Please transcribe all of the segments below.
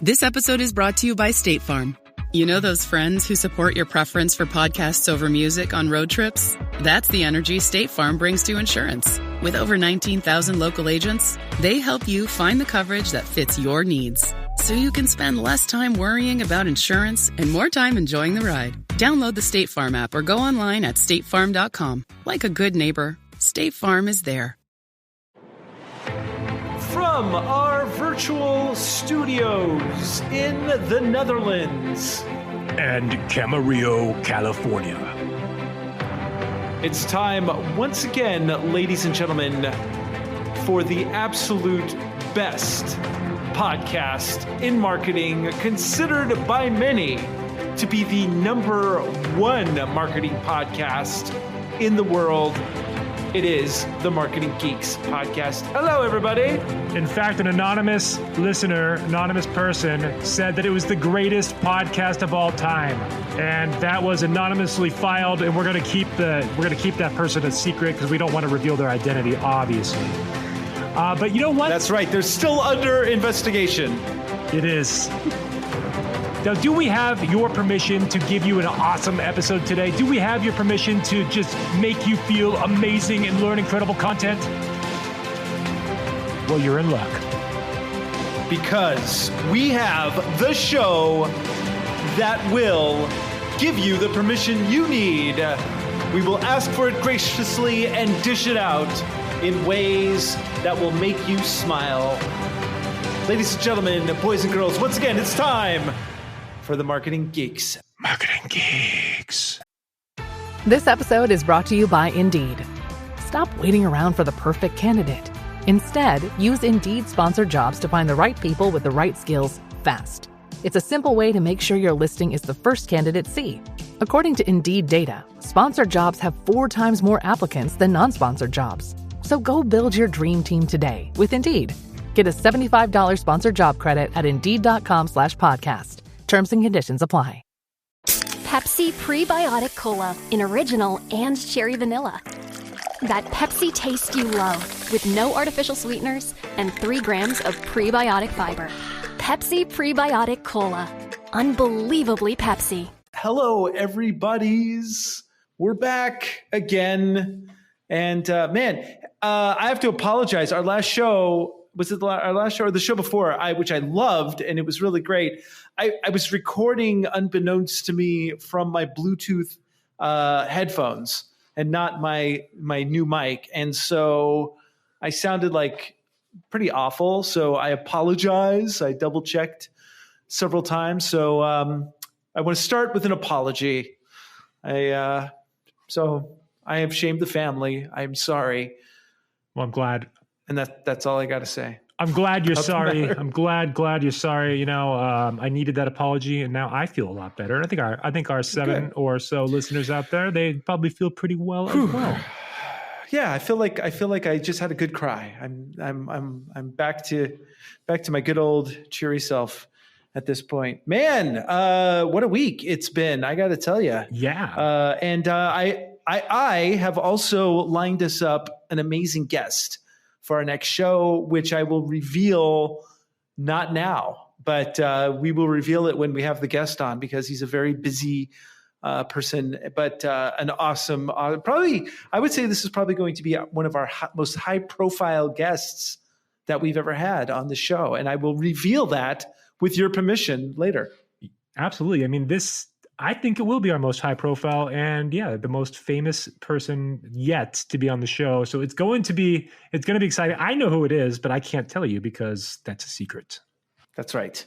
This episode is brought to you by State Farm. You know those friends who support your preference for podcasts over music on road trips? That's the energy State Farm brings to insurance. With over 19,000 local agents, they help you find the coverage that fits your needs, so you can spend less time worrying about insurance and more time enjoying the ride. Download the State Farm app or go online at statefarm.com. Like a good neighbor, State Farm is there. From our virtual studios in the Netherlands and Camarillo, California, it's time once again, ladies and gentlemen, for the absolute best podcast in marketing, considered by many to be the number one marketing podcast in the world. It is the Marketing Geeks podcast. Hello, everybody. In fact, an anonymous listener, anonymous person, said that it was the greatest podcast of all time, and that was anonymously filed. And we're going to keep that person a secret because we don't want to reveal their identity, obviously. But you know what? That's right. They're still under investigation. It is. Now, do we have your permission to give you an awesome episode today? Do we have your permission to just make you feel amazing and learn incredible content? Well, you're in luck. Because we have the show that will give you the permission you need. We will ask for it graciously and dish it out in ways that will make you smile. Ladies and gentlemen, boys and girls, once again, it's time for the Marketing Geeks. Marketing Geeks. This episode is brought to you by Indeed. Stop waiting around for the perfect candidate. Instead, use Indeed sponsored jobs to find the right people with the right skills fast. It's a simple way to make sure your listing is the first candidates see. According to Indeed data, sponsored jobs have 4 times more applicants than non-sponsored jobs. So go build your dream team today with Indeed. Get a $75 sponsored job credit at Indeed.com/podcast. Terms and conditions apply. Pepsi Prebiotic Cola in original and cherry vanilla. That Pepsi taste you love with no artificial sweeteners and 3 grams of prebiotic fiber. Pepsi Prebiotic Cola. Unbelievably Pepsi. Hello, everybody's. We're back again. And I have to apologize. Our last show, was it our last show or the show before, which I loved, and it was really great. I was recording unbeknownst to me from my Bluetooth headphones and not my new mic. And so I sounded like pretty awful. So I apologize. I double checked several times. So I want to start with an apology. So I have shamed the family. I'm sorry. Well, I'm glad. And that's all I got to say. I'm glad you're sorry. I'm glad you're sorry. You know, I needed that apology, and now I feel a lot better. And I think our 7 or so listeners out there, they probably feel pretty well as well. Yeah, I feel like I just had a good cry. I'm back to my good old cheery self at this point. Man, what a week it's been! I got to tell you. Yeah. And I have also lined us up an amazing guest for our next show, which I will reveal not now, but we will reveal it when we have the guest on, because he's a very busy person, but an awesome, probably, I would say this is probably going to be one of our most high profile guests that we've ever had on the show. And I will reveal that with your permission later. Absolutely. I mean, I think it will be our most high profile and the most famous person yet to be on the show. So it's going to be exciting. I know who it is, but I can't tell you because that's a secret. That's right.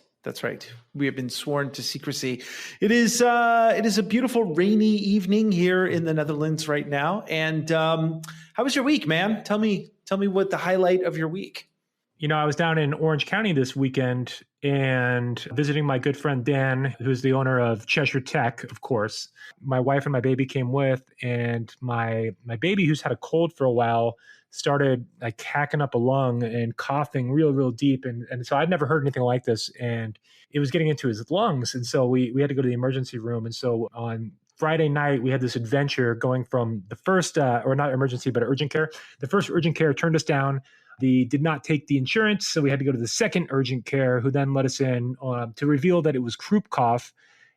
We have been sworn to secrecy. It is a beautiful rainy evening here in the Netherlands right now. And how was your week, man? Tell me what the highlight of your week. You know, I was down in Orange County this weekend and visiting my good friend Dan, who's the owner of Cheshire Tech, of course. My wife and my baby came with, and my baby, who's had a cold for a while, started like hacking up a lung and coughing real deep. And so I'd never heard anything like this, and it was getting into his lungs. And so we had to go to the emergency room. And so on Friday night, we had this adventure going from the first, or not emergency, but urgent care. The first urgent care turned us down. They did not take the insurance, so we had to go to the second urgent care, who then let us in to reveal that it was croup cough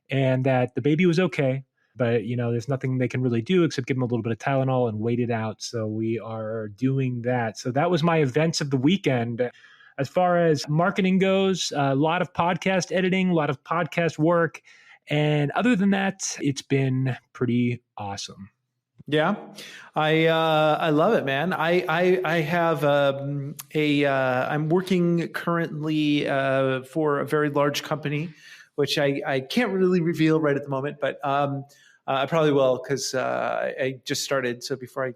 and that the baby was okay. But, there's nothing they can really do except give him a little bit of Tylenol and wait it out. So we are doing that. So that was my events of the weekend. As far as marketing goes, a lot of podcast editing, a lot of podcast work. And other than that, it's been pretty awesome. Yeah, I love it, man. I have I'm working currently for a very large company, which I can't really reveal right at the moment, but I probably will because I just started. So before I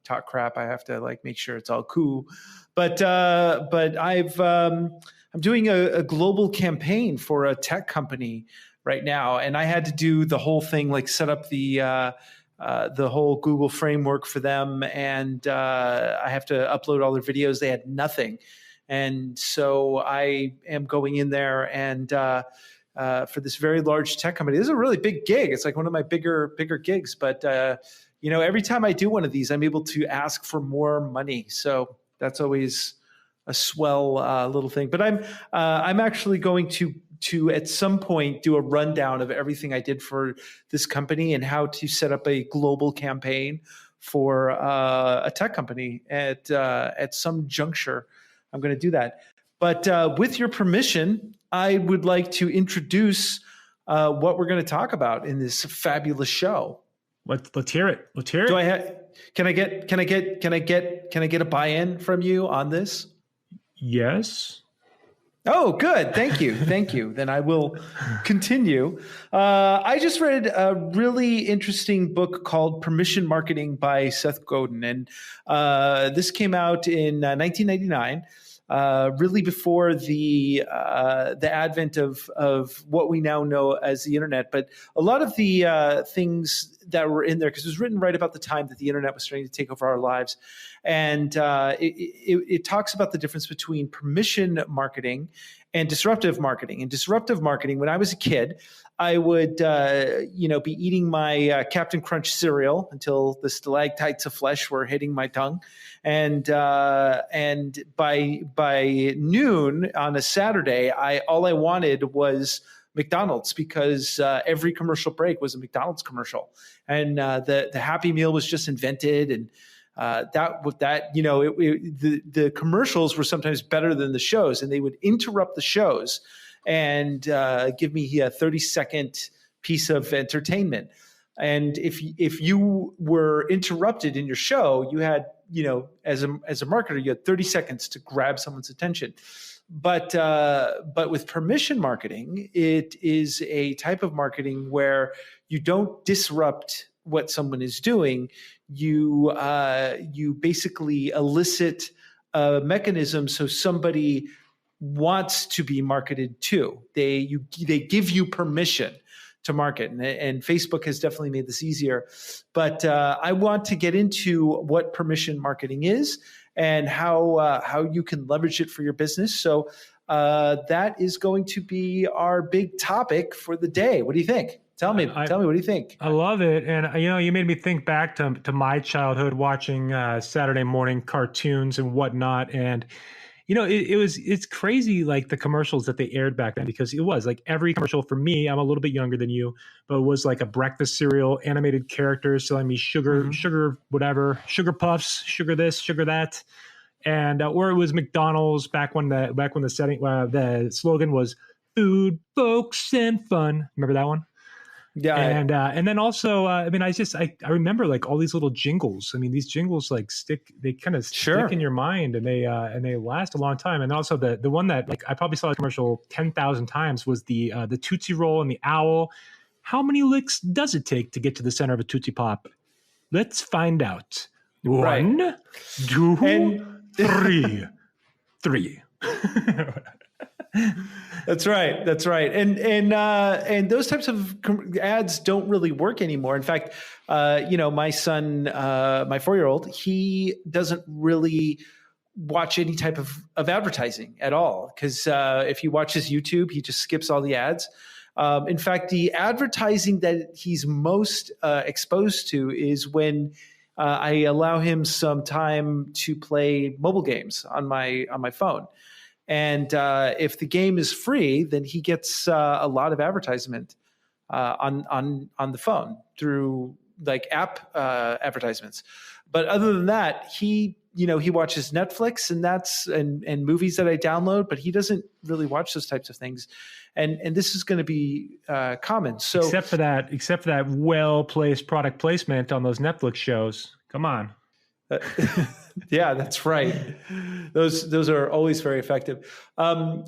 talk crap, I have to make sure it's all cool. But I'm doing a global campaign for a tech company right now, and I had to do the whole thing, set up the whole Google framework for them, and I have to upload all their videos. They had nothing, and so I am going in there and for this very large tech company. This is a really big gig. It's one of my bigger gigs, but every time I do one of these, I'm able to ask for more money. So that's always a swell little thing. But I'm actually going to at some point do a rundown of everything I did for this company and how to set up a global campaign for a tech company at some juncture. I'm going to do that. But with your permission, I would like to introduce what we're going to talk about in this fabulous show. Let's hear it. Let's hear it. Can I get a buy-in from you on this? Yes. Oh, good. Thank you. Then I will continue. I just read a really interesting book called Permission Marketing by Seth Godin. And this came out in 1999, really before the advent of what we now know as the internet. But a lot of the things that were in there, because it was written right about the time that the internet was starting to take over our lives. And it talks about the difference between permission marketing and disruptive marketing. And disruptive marketing, when I was a kid, I would be eating my Captain Crunch cereal until the stalactites of flesh were hitting my tongue. And by noon on a Saturday, all I wanted was McDonald's, because every commercial break was a McDonald's commercial, and the Happy Meal was just invented, and the commercials were sometimes better than the shows, and they would interrupt the shows and give me a 30-second piece of entertainment. And if you were interrupted in your show, you had as a marketer, you had 30 seconds to grab someone's attention. But with permission marketing, it is a type of marketing where you don't disrupt what someone is doing. You basically elicit a mechanism so somebody wants to be marketed to. They give you permission to market, and Facebook has definitely made this easier. But I want to get into what permission marketing is and how you can leverage it for your business. So that is going to be our big topic for the day. What do you think? Tell me, what do you think? I love it. And, you made me think back to my childhood watching Saturday morning cartoons and whatnot. And, it's crazy, the commercials that they aired back then, because it was every commercial for me, I'm a little bit younger than you, but it was a breakfast cereal, animated characters selling me sugar, whatever, sugar puffs, sugar this, sugar that. And, or it was McDonald's back when the slogan was food, folks, and fun. Remember that one? Yeah. And then also, I remember all these little jingles. These jingles stick in your mind, and they last a long time. And also the one that I probably saw a commercial 10,000 times was the Tootsie Roll and the owl. How many licks does it take to get to the center of a Tootsie Pop? Let's find out. One, two, and 3. That's right. And those types of ads don't really work anymore. In fact, my son, my 4-year-old, he doesn't really watch any type of advertising at all, because if he watches YouTube, he just skips all the ads. In fact, the advertising that he's most exposed to is when I allow him some time to play mobile games on my phone. And if the game is free, then he gets a lot of advertisement on the phone through like app advertisements. But other than that, he watches Netflix and movies that I download, but he doesn't really watch those types of things. And this is going to be common. So except for that well-placed product placement on those Netflix shows. Come on. Yeah, that's right. Those are always very effective.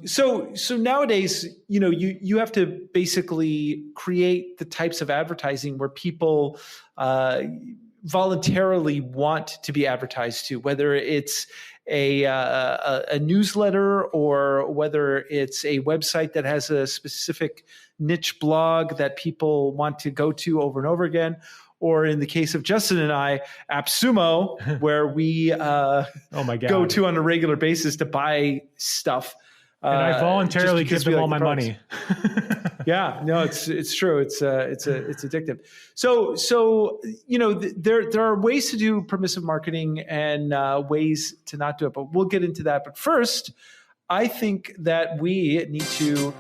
So nowadays, you have to basically create the types of advertising where people voluntarily want to be advertised to, whether it's a newsletter or whether it's a website that has a specific niche blog that people want to go to over and over again. Or in the case of Justin and I, AppSumo, where we go to on a regular basis to buy stuff. And I voluntarily give them all my money. Yeah, no, it's true. It's addictive. So there are ways to do permissive marketing and ways to not do it, but we'll get into that. But first, I think that we need to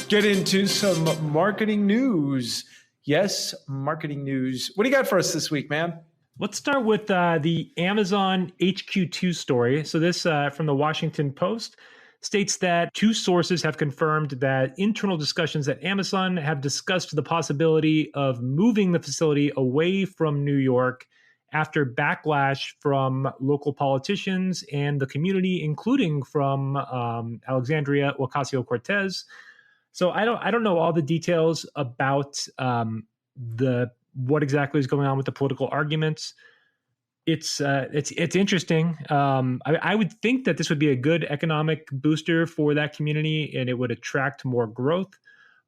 get into some marketing news. Yes, marketing news. What do you got for us this week, man? Let's start with the Amazon HQ2 story. So this from the Washington Post states that two sources have confirmed that internal discussions at Amazon have discussed the possibility of moving the facility away from New York after backlash from local politicians and the community, including from Alexandria Ocasio-Cortez. So I don't know all the details about what exactly is going on with the political arguments. It's interesting. I would think that this would be a good economic booster for that community, and it would attract more growth.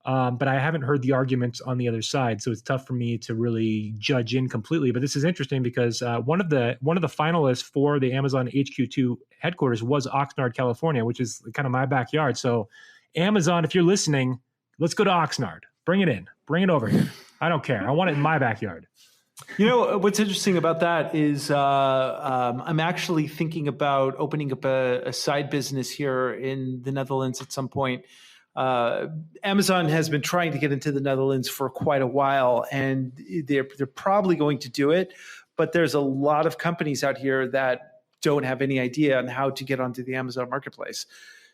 But I haven't heard the arguments on the other side, so it's tough for me to really judge in completely. But this is interesting because one of the finalists for the Amazon HQ2 headquarters was Oxnard, California, which is kind of my backyard. So Amazon, if you're listening, let's go to Oxnard. Bring it in. Bring it over here. I don't care. I want it in my backyard. What's interesting about that is I'm actually thinking about opening up a side business here in the Netherlands at some point. Amazon has been trying to get into the Netherlands for quite a while, and they're probably going to do it. But there's a lot of companies out here that don't have any idea on how to get onto the Amazon marketplace.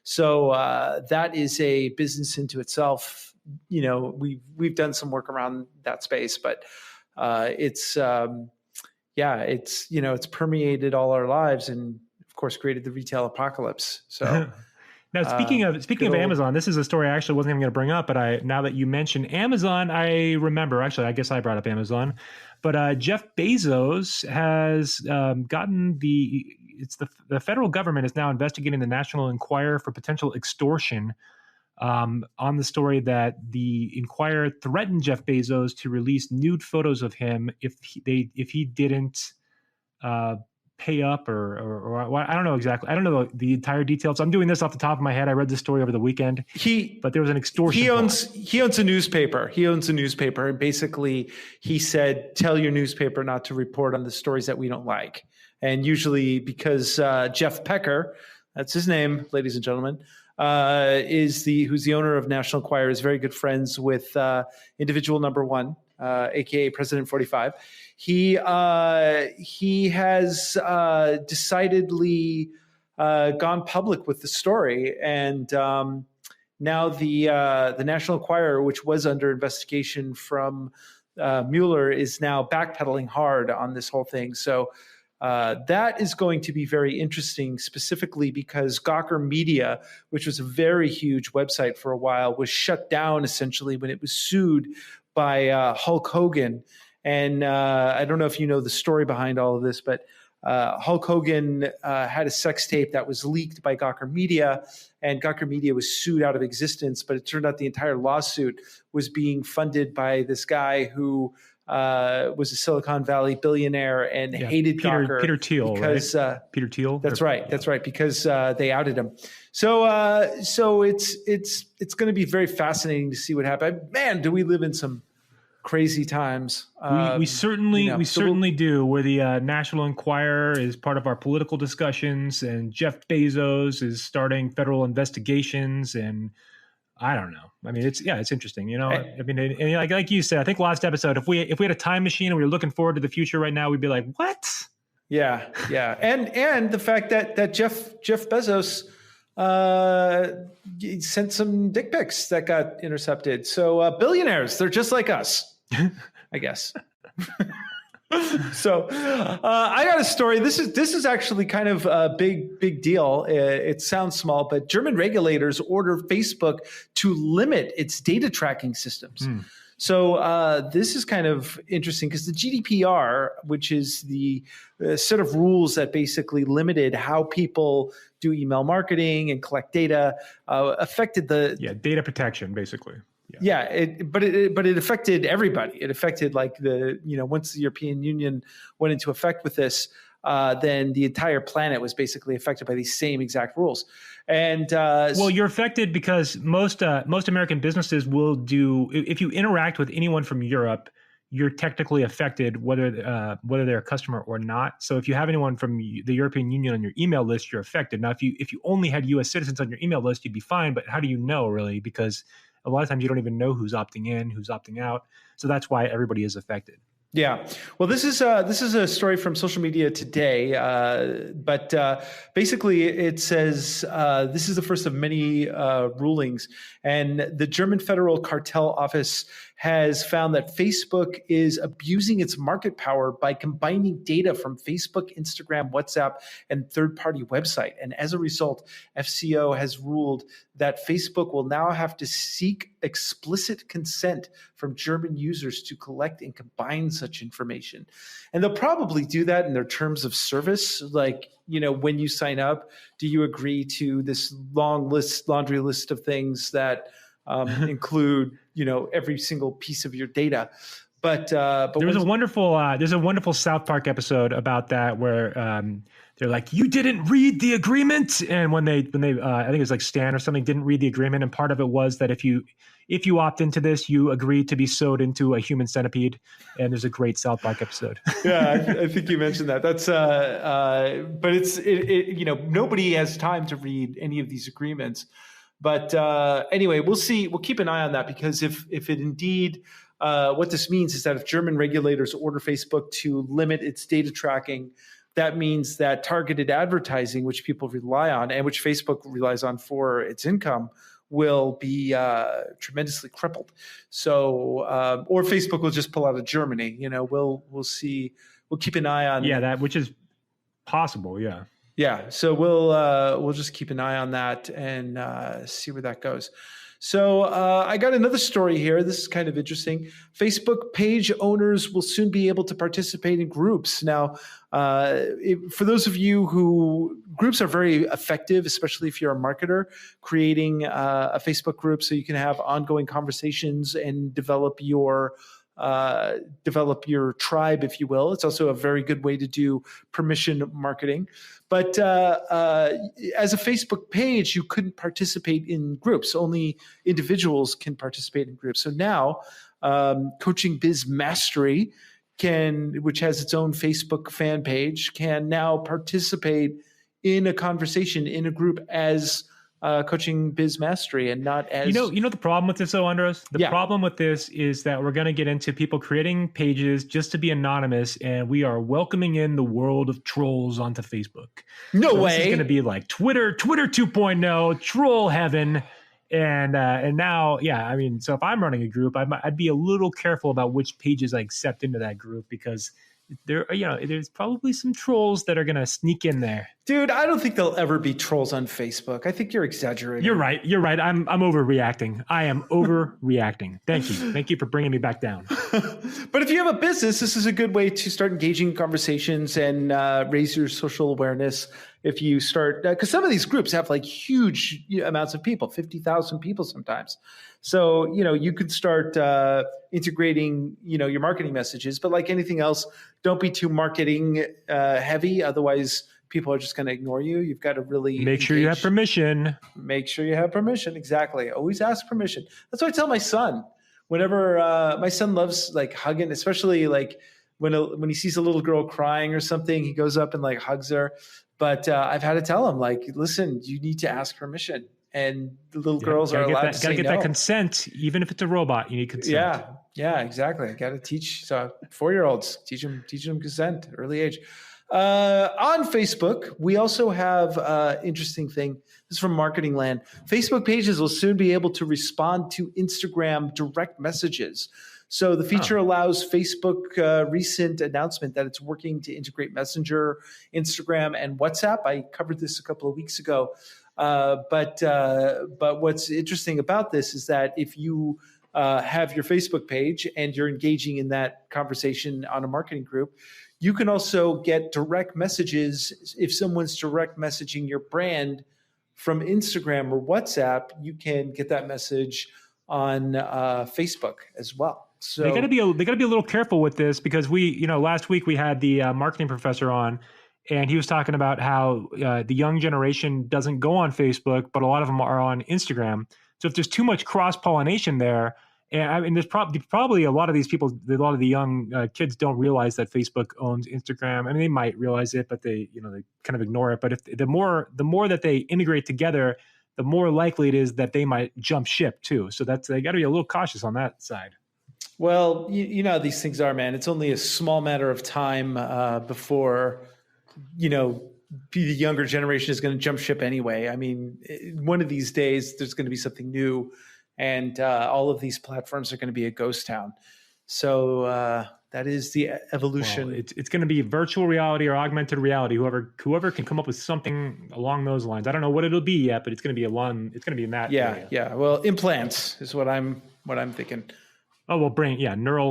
So that is a business into itself. We've done some work around that space, but it's permeated all our lives, and of course created the retail apocalypse. So now speaking of Amazon, this is a story I actually wasn't even going to bring up, but now that you mentioned Amazon, I remember. Actually, I guess I brought up Amazon, but Jeff Bezos has gotten the federal government is now investigating the National Enquirer for potential extortion. On the story that the Enquirer threatened Jeff Bezos to release nude photos of him if he didn't pay up or I don't know exactly. I don't know the entire details. I'm doing this off the top of my head. I read this story over the weekend. But there was an extortion. He owns a newspaper. And basically he said, tell your newspaper not to report on the stories that we don't like. And usually because Jeff Pecker, that's his name, ladies and gentlemen, who's the owner of National Enquirer, is very good friends with individual number one, aka President 45. He has decidedly gone public with the story, and now the National Enquirer, which was under investigation from Mueller, is now backpedaling hard on this whole thing. So that is going to be very interesting, specifically because Gawker Media, which was a very huge website for a while, was shut down essentially when it was sued by Hulk Hogan. And I don't know if you know the story behind all of this, but Hulk Hogan had a sex tape that was leaked by Gawker Media, and Gawker Media was sued out of existence. But it turned out the entire lawsuit was being funded by this guy who was a Silicon Valley billionaire and hated Gawker. Peter Thiel, because, right? Peter Thiel. That's right. That's right. Because they outed him. So it's going to be very fascinating to see what happens. Man, do we live in some crazy times. We certainly do. Where the National Enquirer is part of our political discussions, and Jeff Bezos is starting federal investigations, and I don't know. I mean, it's interesting. You know, I mean, and like you said, I think last episode, if we had a time machine and we were looking forward to the future right now, we'd be like, what? Yeah, and the fact that Jeff Bezos sent some dick pics that got intercepted. So billionaires, they're just like us, I guess. So I got a story. This is actually kind of a big deal. It sounds small, but German regulators order Facebook to limit its data tracking systems. So this is kind of interesting because the GDPR, which is the set of rules that basically limited how people do email marketing and collect data, affected the data protection basically. But it affected everybody. It affected once the European Union went into effect with this, then the entire planet was basically affected by these same exact rules. And well, you're affected because most American businesses will do. If you interact with anyone from Europe, you're technically affected whether they're a customer or not. So if you have anyone from the European Union on your email list, you're affected. Now, if you only had U.S. citizens on your email list, you'd be fine. But how do you know really? Because a lot of times you don't even know who's opting in, who's opting out. So that's why everybody is affected. Yeah. Well, this is a story from Social Media Today, but basically it says this is the first of many rulings, and the German Federal Cartel Office has found that Facebook is abusing its market power by combining data from Facebook, Instagram, WhatsApp, and third-party website. And as a result, FCO has ruled that Facebook will now have to seek explicit consent from German users to collect and combine such information. And they'll probably do that in their terms of service. Like, when you sign up, do you agree to this laundry list of things that include, every single piece of your data? But there's a wonderful South Park episode about that where they're like, you didn't read the agreement. And when they I think it was like Stan or something didn't read the agreement. And part of it was that if you opt into this, you agree to be sewed into a human centipede. And there's a great South Park episode. Yeah, I think you mentioned that. That's but it's nobody has time to read any of these agreements. But anyway, we'll see. We'll keep an eye on that, because if it indeed what this means is that if German regulators order Facebook to limit its data tracking, that means that targeted advertising, which people rely on and which Facebook relies on for its income, will be tremendously crippled. So, or Facebook will just pull out of Germany. We'll see. We'll keep an eye on. Yeah, that, which is possible. Yeah. Yeah. So we'll just keep an eye on that and see where that goes. So I got another story here. This is kind of interesting. Facebook page owners will soon be able to participate in groups. Now, for those of you who groups are very effective, especially if you're a marketer, creating a Facebook group so you can have ongoing conversations and develop your tribe, if you will. It's also a very good way to do permission marketing. But as a Facebook page, you couldn't participate in groups. Only individuals can participate in groups. So now Coaching Biz Mastery, which has its own Facebook fan page, can now participate in a conversation in a group as Coaching Biz Mastery, and not as the problem with this, though, Andros? The problem with this is that we're going to get into people creating pages just to be anonymous, and we are welcoming in the world of trolls onto Facebook. No way. This is going to be like Twitter 2.0, troll heaven. And now, I mean, so if I'm running a group, I'd be a little careful about which pages I accept into that group, because there's probably some trolls that are going to sneak in there. Dude, I don't think there'll ever be trolls on Facebook. I think you're exaggerating. You're right. I'm overreacting. I am overreacting. Thank you for bringing me back down. But if you have a business, this is a good way to start engaging conversations and raise your social awareness. If you start, because some of these groups have like huge amounts of people, 50,000 people sometimes. So, you could start integrating, your marketing messages. But like anything else, don't be too marketing heavy. Otherwise, people are just going to ignore you. You've got to really make sure you have permission. Make sure you have permission. Exactly. Always ask permission. That's what I tell my son. whenever my son loves like hugging, especially like when he sees a little girl crying or something, he goes up and like hugs her. But I've had to tell him, like, listen, you need to ask permission. And the little girls are allowed to say no. Gotta get that consent, even if it's a robot. You need consent. Yeah, exactly. I got to teach 4-year-olds, teach them consent, early age. On Facebook, we also have interesting thing. This is from Marketing Land. Facebook pages will soon be able to respond to Instagram direct messages. So the feature allows Facebook recent announcement that it's working to integrate Messenger, Instagram, and WhatsApp. I covered this a couple of weeks ago. But what's interesting about this is that if you have your Facebook page and you're engaging in that conversation on a marketing group, you can also get direct messages. If someone's direct messaging your brand from Instagram or WhatsApp, you can get that message on Facebook as well. So they got to be a little careful with this, because last week we had the marketing professor on, and he was talking about how the young generation doesn't go on Facebook, but a lot of them are on Instagram. So if there's too much cross-pollination there, and there's probably a lot of these people, a lot of the young kids don't realize that Facebook owns Instagram. I mean, they might realize it, but they kind of ignore it. But if the more that they integrate together, the more likely it is that they might jump ship too. So they got to be a little cautious on that side. Well, you know how these things are, man. It's only a small matter of time before, the younger generation is going to jump ship anyway. I mean, one of these days there's going to be something new, and all of these platforms are going to be a ghost town. So that is the evolution. Well, it's going to be virtual reality or augmented reality. Whoever can come up with something along those lines. I don't know what it'll be yet, but it's going to be in that area. Yeah. Well, implants is what I'm thinking. Oh, well,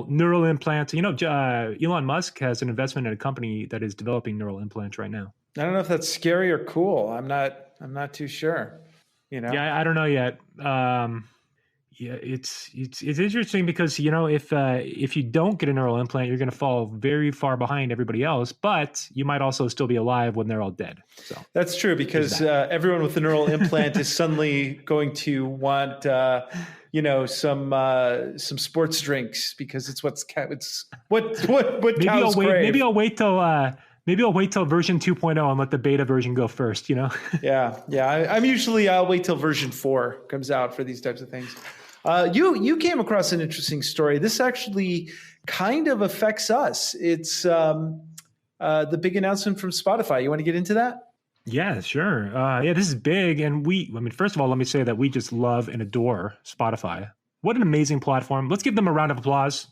neural implants. Elon Musk has an investment in a company that is developing neural implants right now. I don't know if that's scary or cool. I'm not too sure. Yeah, I don't know yet. It's interesting because if you don't get a neural implant, you're going to fall very far behind everybody else. But you might also still be alive when they're all dead. So that's true, because everyone with the neural implant is suddenly going to want some sports drinks, because it's what cows crave. Maybe I'll wait till version 2.0 and let the beta version go first. Yeah. I'll wait till version 4 comes out for these types of things. You came across an interesting story. This actually kind of affects us. It's the big announcement from Spotify. You want to get into that? Yeah, sure. This is big. And first of all, let me say that we just love and adore Spotify. What an amazing platform. Let's give them a round of applause.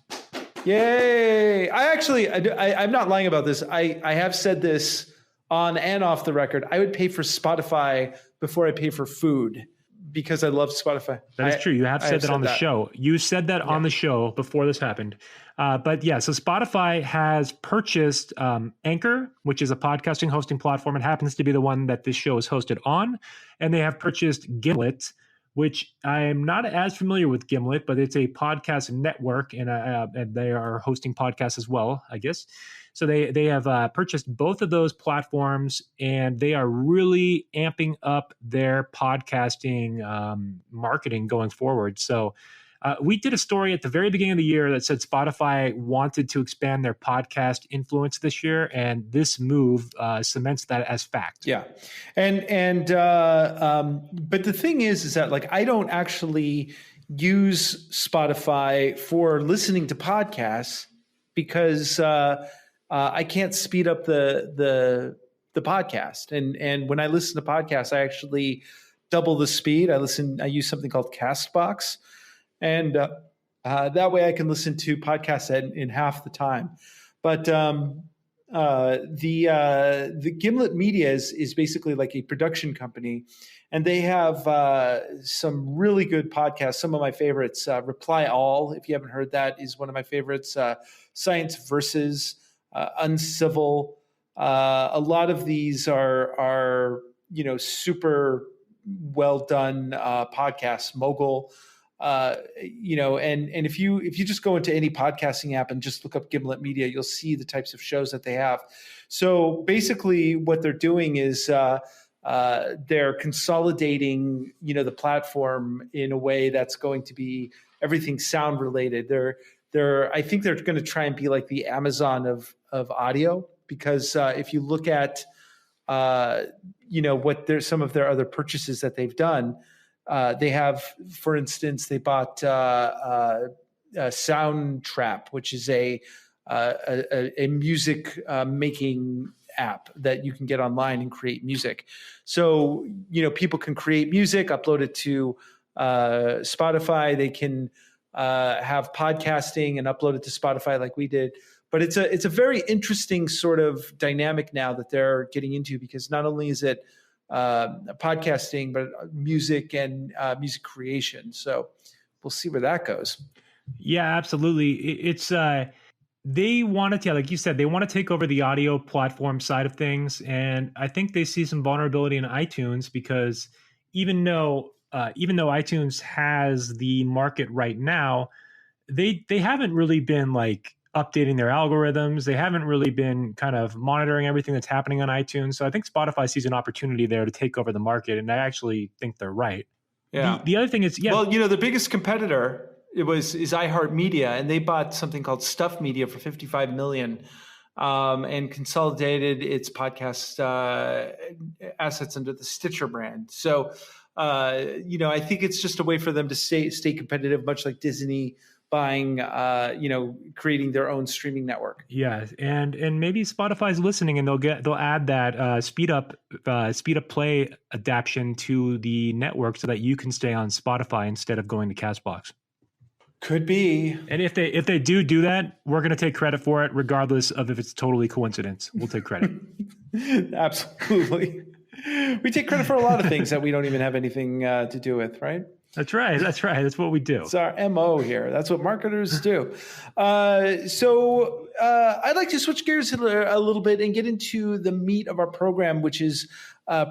Yay. I'm not lying about this. I have said this on and off the record. I would pay for Spotify before I pay for food, because I love Spotify. That is true. You have said that on the show. You said that on the show before this happened. So Spotify has purchased Anchor, which is a podcasting hosting platform. It happens to be the one that this show is hosted on. And they have purchased Gimlet, which I'm not as familiar with Gimlet, but it's a podcast network, and they are hosting podcasts as well, I guess. So they have purchased both of those platforms, and they are really amping up their podcasting marketing going forward. So we did a story at the very beginning of the year that said Spotify wanted to expand their podcast influence this year, and this move cements that as fact. Yeah, and but the thing is that like I don't actually use Spotify for listening to podcasts, because I can't speed up the podcast, and when I listen to podcasts, I actually double the speed. I use something called Castbox. And that way I can listen to podcasts in half the time. But the Gimlet Media is basically like a production company. And they have some really good podcasts. Some of my favorites, Reply All, if you haven't heard that, is one of my favorites. Science Versus, Uncivil. A lot of these are super well done podcasts. Mogul. And if you just go into any podcasting app and just look up Gimlet Media, you'll see the types of shows that they have. So basically what they're doing is they're consolidating, the platform in a way that's going to be everything sound related. I think they're going to try and be like the Amazon of audio, because if you look at, what some of their other purchases that they've done, they have, for instance, they bought Soundtrap, which is a music making app that you can get online and create music. So, people can create music, upload it to Spotify. They can have podcasting and upload it to Spotify like we did. But it's a very interesting sort of dynamic now that they're getting into, because not only is it podcasting, but music and music creation. So we'll see where that goes. Yeah, absolutely. It's they wanted to, like you said, they want to take over the audio platform side of things, and I think they see some vulnerability in iTunes, because even though iTunes has the market right now, they haven't really been like updating their algorithms. They haven't really been kind of monitoring everything that's happening on iTunes. So I think Spotify sees an opportunity there to take over the market, and I actually think they're right. Yeah. The other thing is, well, the biggest competitor is iHeartMedia, and they bought something called Stuff Media for $55 million, and consolidated its podcast assets under the Stitcher brand. So, I think it's just a way for them to stay competitive, much like Disney buying, creating their own streaming network. Yeah, and maybe Spotify's listening, and they'll add that speed up play adaptation to the network so that you can stay on Spotify instead of going to Castbox. Could be. And if they do that, we're going to take credit for it, regardless of if it's totally coincidence. We'll take credit. Absolutely. We take credit for a lot of things that we don't even have anything to do with, right? That's right. That's what we do. It's our MO here. That's what marketers do. So I'd like to switch gears a little bit and get into the meat of our program, which is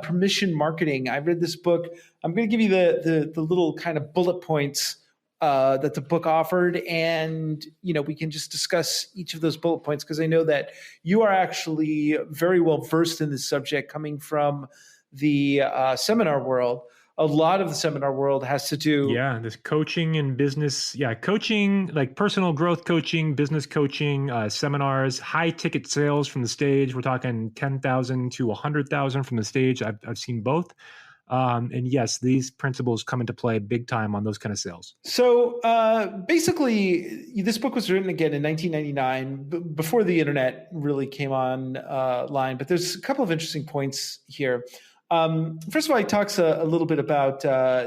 permission marketing. I read this book. I'm going to give you the little kind of bullet points that the book offered, and we can just discuss each of those bullet points, because I know that you are actually very well versed in this subject, coming from the seminar world. A lot of the seminar world has to do. Yeah, this coaching and business. Yeah, coaching, like personal growth coaching, business coaching, seminars, high ticket sales from the stage. We're talking 10,000 to 100,000 from the stage. I've seen both. And yes, these principles come into play big time on those kind of sales. So basically, this book was written again in 1999, before the internet really came online. But there's a couple of interesting points here. First of all, he talks a little bit about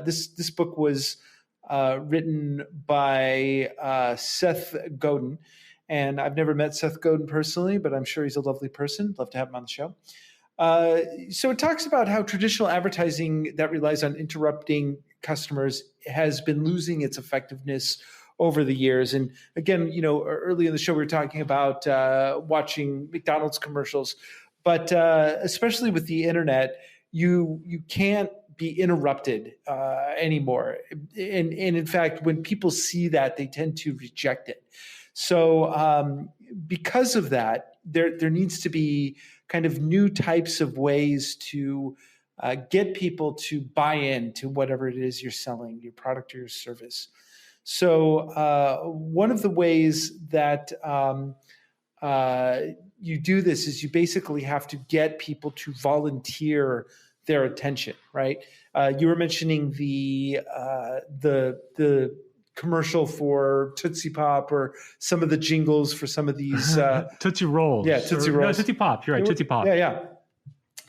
this book was written by Seth Godin. And I've never met Seth Godin personally, but I'm sure he's a lovely person. Love to have him on the show. So it talks about how traditional advertising that relies on interrupting customers has been losing its effectiveness over the years. And again, early in the show, we were talking about watching McDonald's commercials, but especially with the internet, you can't be interrupted anymore. And in fact, when people see that, they tend to reject it. So because of that, there needs to be kind of new types of ways to get people to buy into whatever it is you're selling, your product or your service. So one of the ways that you do this is you basically have to get people to volunteer their attention, right? You were mentioning the commercial for Tootsie Pop, or some of the jingles for some of these Tootsie Rolls. Yeah, Tootsie Rolls. No, Tootsie Pop. You're right, Tootsie Pop. Yeah.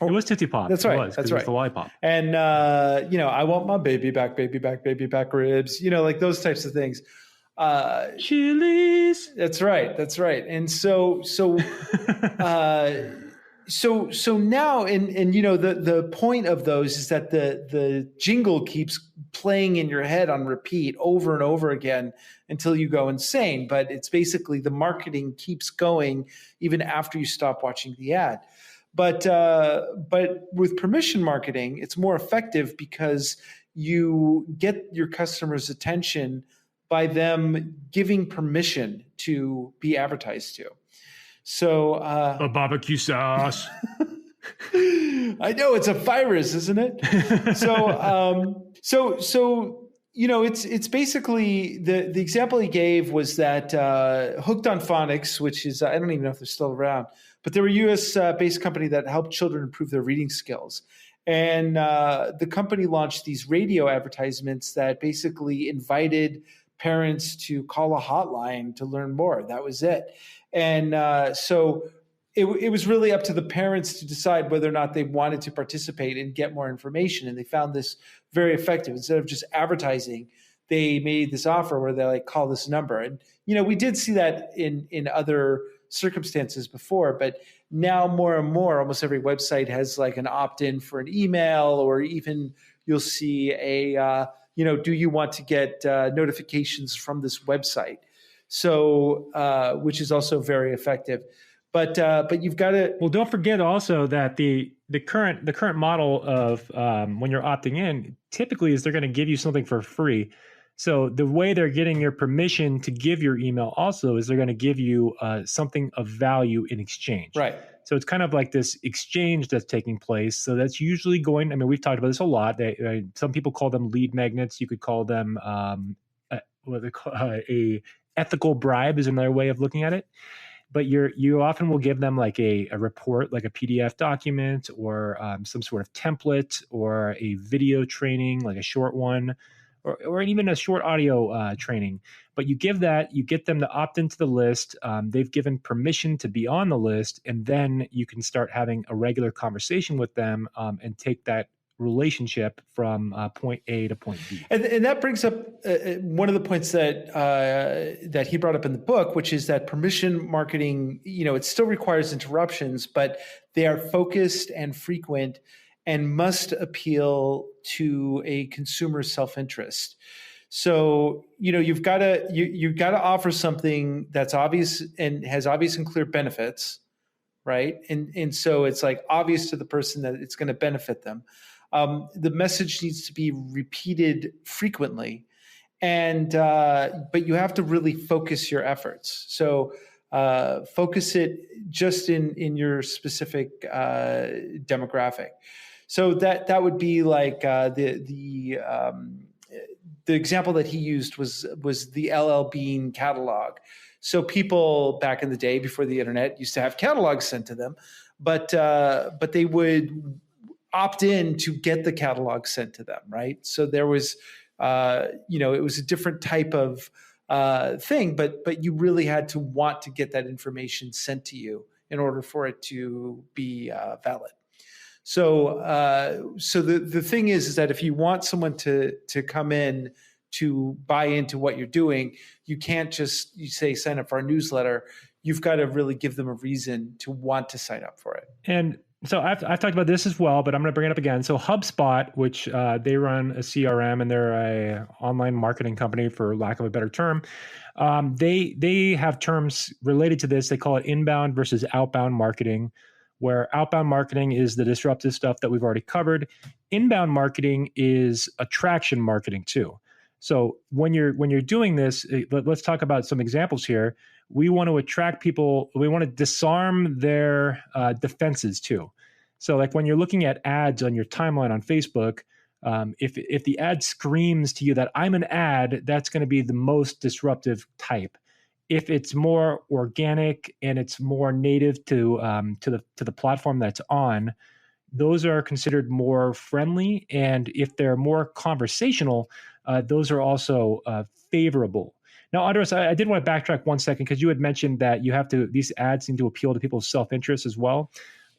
It was Tootsie Pop. That's right. It was, that's right. It was the lollipop. And I want my baby back ribs. Like those types of things. Chili's. That's right. And so now, and the point of those is that the jingle keeps playing in your head on repeat over and over again until you go insane. But it's basically the marketing keeps going even after you stop watching the ad. But with permission marketing, it's more effective because you get your customers' attention by them giving permission to be advertised to. So a barbecue sauce. I know it's a virus, isn't it? So it's basically the example he gave was that Hooked on Phonics, which is I don't even know if they're still around, but they're a U.S. based company that helped children improve their reading skills. And the company launched these radio advertisements that basically invited parents to call a hotline to learn more. That was it. And so it was really up to the parents to decide whether or not they wanted to participate and get more information. And they found this very effective. Instead of just advertising, they made this offer where they like, call this number. And, we did see that in other circumstances before, but now more and more, almost every website has like an opt-in for an email, or even you'll see a, do you want to get notifications from this website? So, which is also very effective. But you've got to. Well, don't forget also that the current model of when you're opting in typically is they're going to give you something for free. So the way they're getting your permission to give your email also is they're going to give you something of value in exchange. Right. So it's kind of like this exchange that's taking place. So that's usually going. I mean, we've talked about this a lot. Some people call them lead magnets. You could call them a ethical bribe is another way of looking at it. But you often will give them like a report, like a PDF document, or some sort of template, or a video training, like a short one, or even a short audio training. But you give that, you get them to opt into the list. They've given permission to be on the list, and then you can start having a regular conversation with them and take that relationship from point A to point B. And that brings up one of the points that he brought up in the book, which is that permission marketing, it still requires interruptions, but they are focused and frequent and must appeal to a consumer's self-interest. So, you've got to offer something that's obvious and has obvious and clear benefits, right? And so it's like obvious to the person that it's going to benefit them. The message needs to be repeated frequently, but you have to really focus your efforts. So focus it just in your specific demographic. So that would be like the example that he used was the LL Bean catalog. So people back in the day before the internet used to have catalogs sent to them, but they would opt in to get the catalog sent to them, right? So there was, it was a different type of thing, but you really had to want to get that information sent to you in order for it to be valid. So the thing is that if you want someone to come in to buy into what you're doing, you can't just sign up for our newsletter. You've got to really give them a reason to want to sign up for it. And so I've talked about this as well, but I'm going to bring it up again. So HubSpot, which they run a CRM and they're a online marketing company, for lack of a better term, they have terms related to this. They call it inbound versus outbound marketing, where outbound marketing is the disruptive stuff that we've already covered. Inbound marketing is attraction marketing too. So when you're doing this, let's talk about some examples here. We want to attract people. We want to disarm their defenses too. So like when you're looking at ads on your timeline on Facebook, if the ad screams to you that I'm an ad, that's going to be the most disruptive type. If it's more organic and it's more native to the platform that's on, those are considered more friendly. And if they're more conversational, those are also favorable. Now, Andros, I did want to backtrack 1 second because you had mentioned that these ads need to appeal to people's self-interest as well.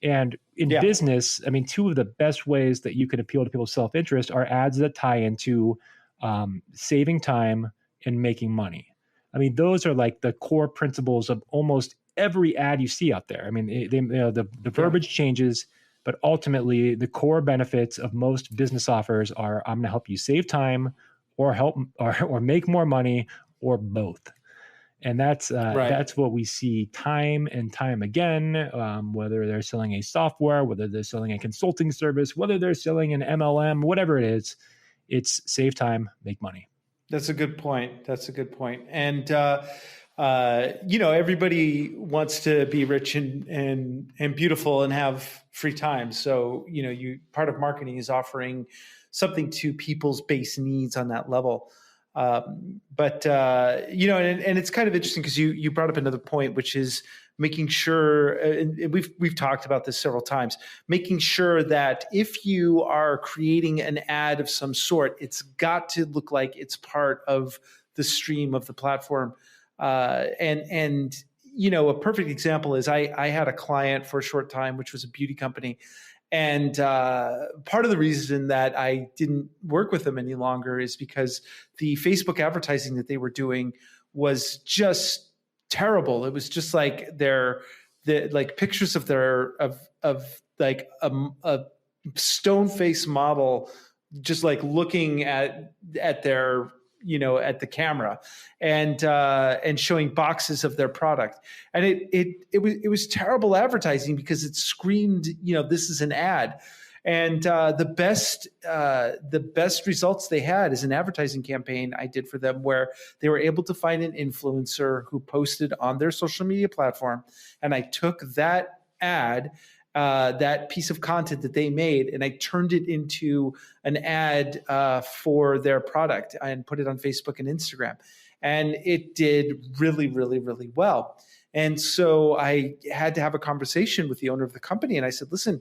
And in business, I mean, two of the best ways that you can appeal to people's self-interest are ads that tie into saving time and making money. I mean, those are like the core principles of almost every ad you see out there. I mean, the verbiage changes, but ultimately the core benefits of most business offers are I'm going to help you save time or help or make more money or both. And that's what we see time and time again, whether they're selling a software, whether they're selling a consulting service, whether they're selling an MLM, whatever it is, it's save time, make money. That's a good point. And everybody wants to be rich and beautiful and have free time. So, part of marketing is offering something to people's base needs on that level. And it's kind of interesting because you brought up another point, which is making sure, and we've talked about this several times, making sure that if you are creating an ad of some sort, it's got to look like it's part of the stream of the platform. A perfect example is I had a client for a short time, which was a beauty company. And part of the reason that I didn't work with them any longer is because the Facebook advertising that they were doing was just terrible. It was just like the pictures of like a stone face model, just like looking at their at the camera and showing boxes of their product. And it was terrible advertising because it screamed, this is an ad. And the best results they had is an advertising campaign I did for them where they were able to find an influencer who posted on their social media platform. And I took that ad, that piece of content that they made, and I turned it into an ad for their product and put it on Facebook and Instagram. And it did really, really, really well. And so I had to have a conversation with the owner of the company. And I said, listen,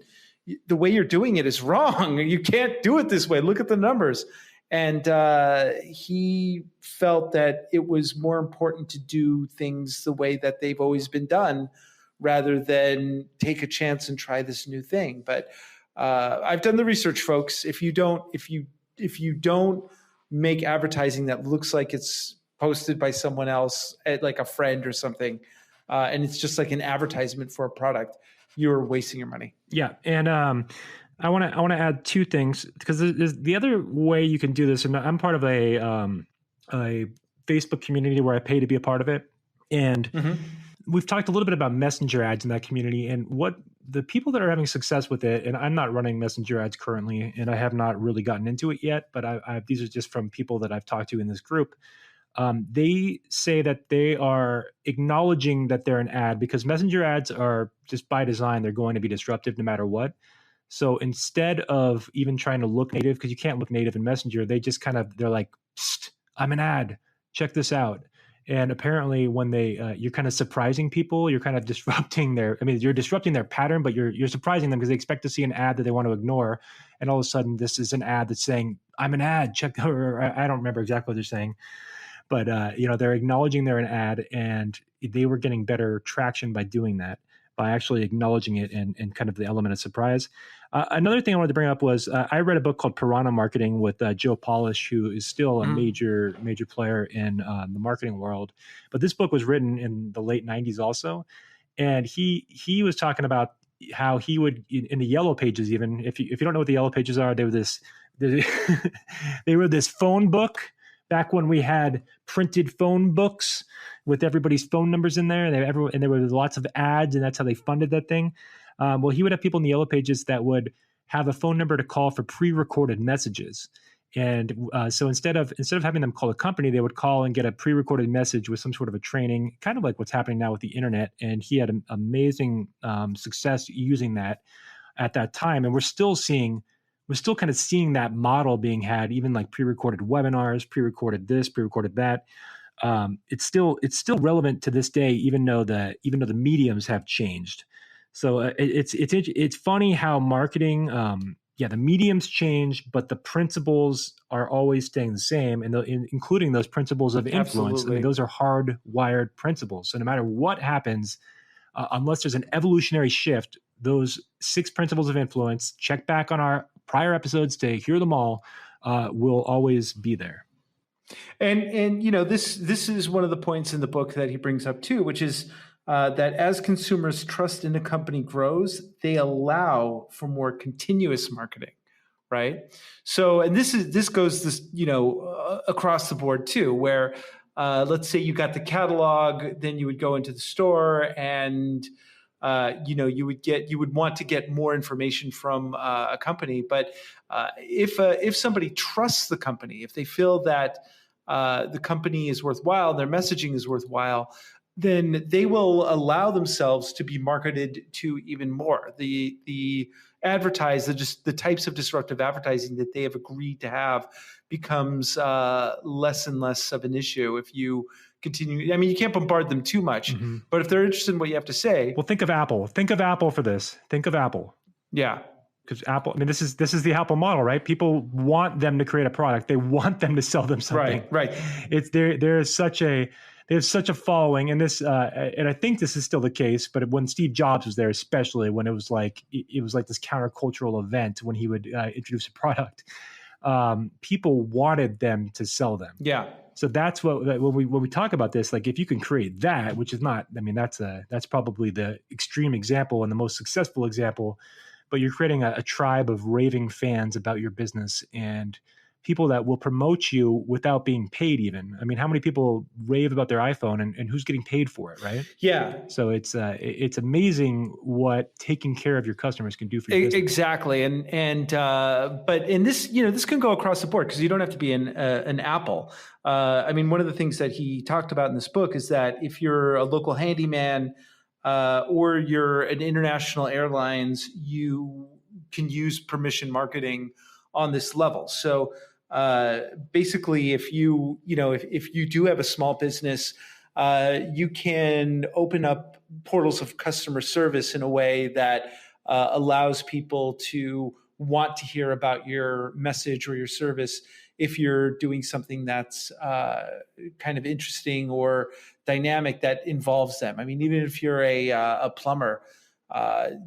the way you're doing it is wrong. You can't do it this way. Look at the numbers. And he felt that it was more important to do things the way that they've always been done rather than take a chance and try this new thing. But I've done the research, folks. If you don't make advertising that looks like it's posted by someone else, like a friend or something, and it's just like an advertisement for a product, you're wasting your money. Yeah, and I want to add two things because the other way you can do this, and I'm part of a Facebook community where I pay to be a part of it, and we've talked a little bit about messenger ads in that community and what the people that are having success with it. And I'm not running messenger ads currently, and I have not really gotten into it yet. But these are just from people that I've talked to in this group. They say that they are acknowledging that they're an ad because messenger ads are just by design, they're going to be disruptive no matter what. So instead of even trying to look native, because you can't look native in Messenger, they just they're like, psst, I'm an ad, check this out. And apparently when you're kind of surprising people, you're kind of disrupting you're disrupting their pattern, but you're surprising them because they expect to see an ad that they want to ignore. And all of a sudden this is an ad that's saying, I'm an ad, check, or I don't remember exactly what they're saying. But, they're acknowledging they're an ad, and they were getting better traction by doing that, by actually acknowledging it and kind of the element of surprise. Another thing I wanted to bring up was I read a book called Piranha Marketing with Joe Polish, who is still a major player in the marketing world. But this book was written in the late 90s also. And he was talking about how he would, in the Yellow Pages even, if you don't know what the Yellow Pages are, they were this phone book back when we had printed phone books with everybody's phone numbers in there, and there were lots of ads, and that's how they funded that thing. Well, he would have people in the Yellow Pages that would have a phone number to call for pre-recorded messages. And so instead of having them call a company, they would call and get a pre-recorded message with some sort of a training, kind of like what's happening now with the internet. And he had an amazing success using that at that time. And we're still kind of seeing that model being had, even like pre-recorded webinars, pre-recorded this, pre-recorded that. It's still relevant to this day, even though the mediums have changed. So it's funny how marketing, the mediums change, but the principles are always staying the same, and including those principles of influence. Absolutely. I mean, those are hardwired principles. So no matter what happens, unless there's an evolutionary shift, those 6 principles of influence, check back on our prior episodes to hear them all, will always be there. And this is one of the points in the book that he brings up too, which is that as consumers' trust in a company grows, they allow for more continuous marketing, right? So, and this goes across the board too, where let's say you got the catalog, then you would go into the store and you would want to get more information from a company. But if somebody trusts the company, if they feel that the company is worthwhile, their messaging is worthwhile, then they will allow themselves to be marketed to even more. The the types of disruptive advertising that they have agreed to have becomes less and less of an issue if you continue. I mean, you can't bombard them too much, but if they're interested in what you have to say. Well, think of Apple. Think of Apple for this. Think of Apple. Yeah. Because Apple, I mean, this is the Apple model, right? People want them to create a product. They want them to sell them something. Right. It's they have such a following, and and I think this is still the case. But when Steve Jobs was there, especially when it was like this countercultural event when he would introduce a product, people wanted them to sell them. Yeah. So that's when we talk about this, like if you can create that, which is not, I mean, that's probably the extreme example and the most successful example, but you're creating a tribe of raving fans about your business and people that will promote you without being paid even. I mean, how many people rave about their iPhone and who's getting paid for it, right? Yeah. So it's amazing what taking care of your customers can do for your business. Exactly. But in this, this can go across the board because you don't have to be an Apple. I mean, one of the things that he talked about in this book is that if you're a local handyman or you're an international airlines, you can use permission marketing on this level. So basically, if you do have a small business, you can open up portals of customer service in a way that allows people to want to hear about your message or your service if you're doing something that's kind of interesting or dynamic that involves them. I mean, even if you're a plumber,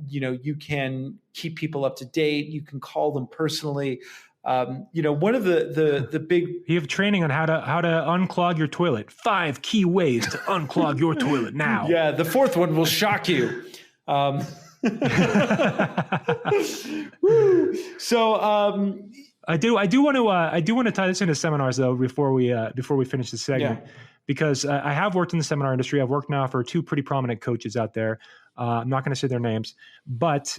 you can keep people up to date. You can call them personally. One of the big you have training on how to unclog your toilet. 5 key ways to unclog your toilet now. Yeah, the 4th one will shock you. So I do want to tie this into seminars though before we finish this segment, because I have worked in the seminar industry. I've worked now for 2 pretty prominent coaches out there. I'm not going to say their names, but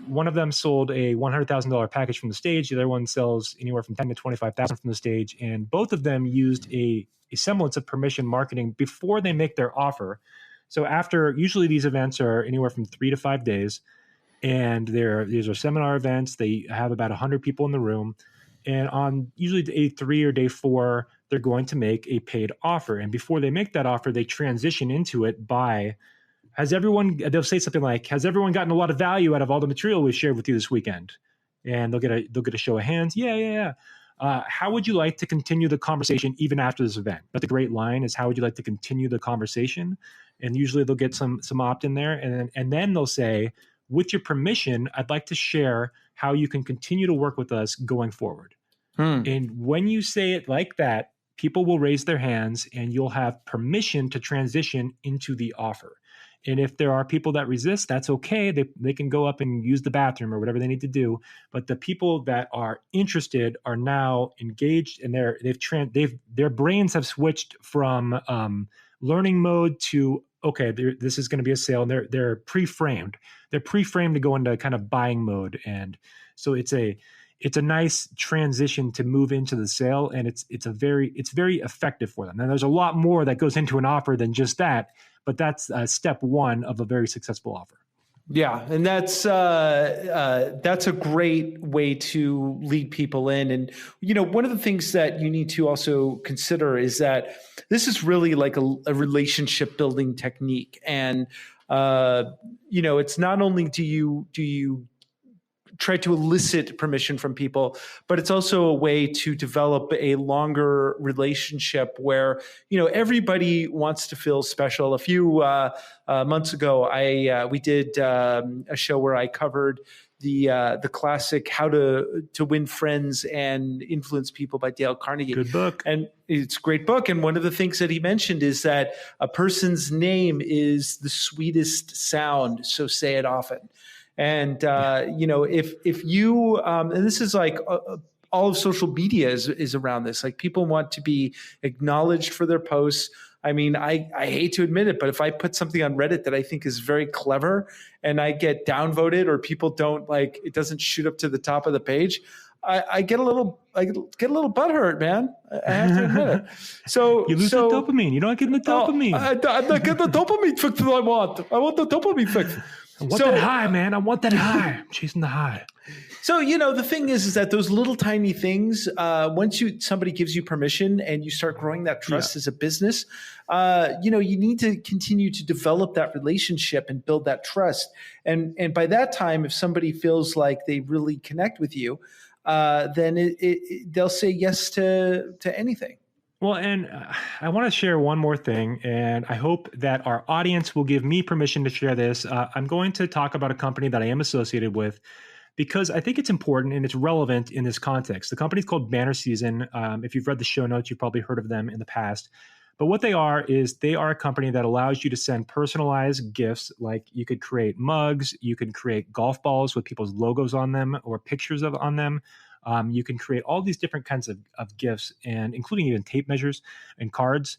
one of them sold a $100,000 package from the stage. The other one sells anywhere from $10,000 to $25,000 from the stage. And both of them used a semblance of permission marketing before they make their offer. So usually these events are anywhere from 3 to 5 days. And these are seminar events. They have about 100 people in the room. And on usually day 3 or day 4, they're going to make a paid offer. And before they make that offer, they transition into it by, they'll say something like, has everyone gotten a lot of value out of all the material we shared with you this weekend? And they'll get a show of hands. Yeah. How would you like to continue the conversation even after this event? That's a great line, is how would you like to continue the conversation? And usually they'll get some opt-in there. And then they'll say, with your permission, I'd like to share how you can continue to work with us going forward. And when you say it like that, people will raise their hands and you'll have permission to transition into the offer. And if there are people that resist, that's okay. They can go up and use the bathroom or whatever they need to do. But the people that are interested are now engaged, and their brains have switched from learning mode to, okay, this is going to be a sale, and they're pre-framed. They're pre-framed to go into kind of buying mode, and so it's a nice transition to move into the sale, and it's very effective for them. Now, there's a lot more that goes into an offer than just that, but that's step 1 of a very successful offer. Yeah, and that's a great way to lead people in. And one of the things that you need to also consider is that this is really like a relationship building technique. And it's not only do you try to elicit permission from people, but it's also a way to develop a longer relationship where, everybody wants to feel special. A few months ago, we did a show where I covered the classic How to Win Friends and Influence People by Dale Carnegie. Good book. And it's a great book. And one of the things that he mentioned is that a person's name is the sweetest sound, so say it often. And, if you, and this is like all of social media is around this, like people want to be acknowledged for their posts. I mean, I hate to admit it, but if I put something on Reddit that I think is very clever and I get downvoted or people don't it doesn't shoot up to the top of the page, I get a little butthurt, man. I have to admit it. So you lose the dopamine. You're not getting the dopamine. I'm not getting the dopamine fix that I want. I want the dopamine fix. I want that high, man. I want that high. I'm chasing the high. So, the thing is that those little tiny things, once somebody gives you permission and you start growing that trust as a business, you need to continue to develop that relationship and build that trust. And by that time, if somebody feels like they really connect with you, then they'll say yes to anything. Well, and I want to share one more thing, and I hope that our audience will give me permission to share this. I'm going to talk about a company that I am associated with, because I think it's important and it's relevant in this context. The company's called Banner Season. If you've read the show notes, you've probably heard of them in the past. But what they are is they are a company that allows you to send personalized gifts. Like you could create mugs, you can create golf balls with people's logos on them or pictures on them. You can create all these different kinds of gifts, and including even tape measures and cards.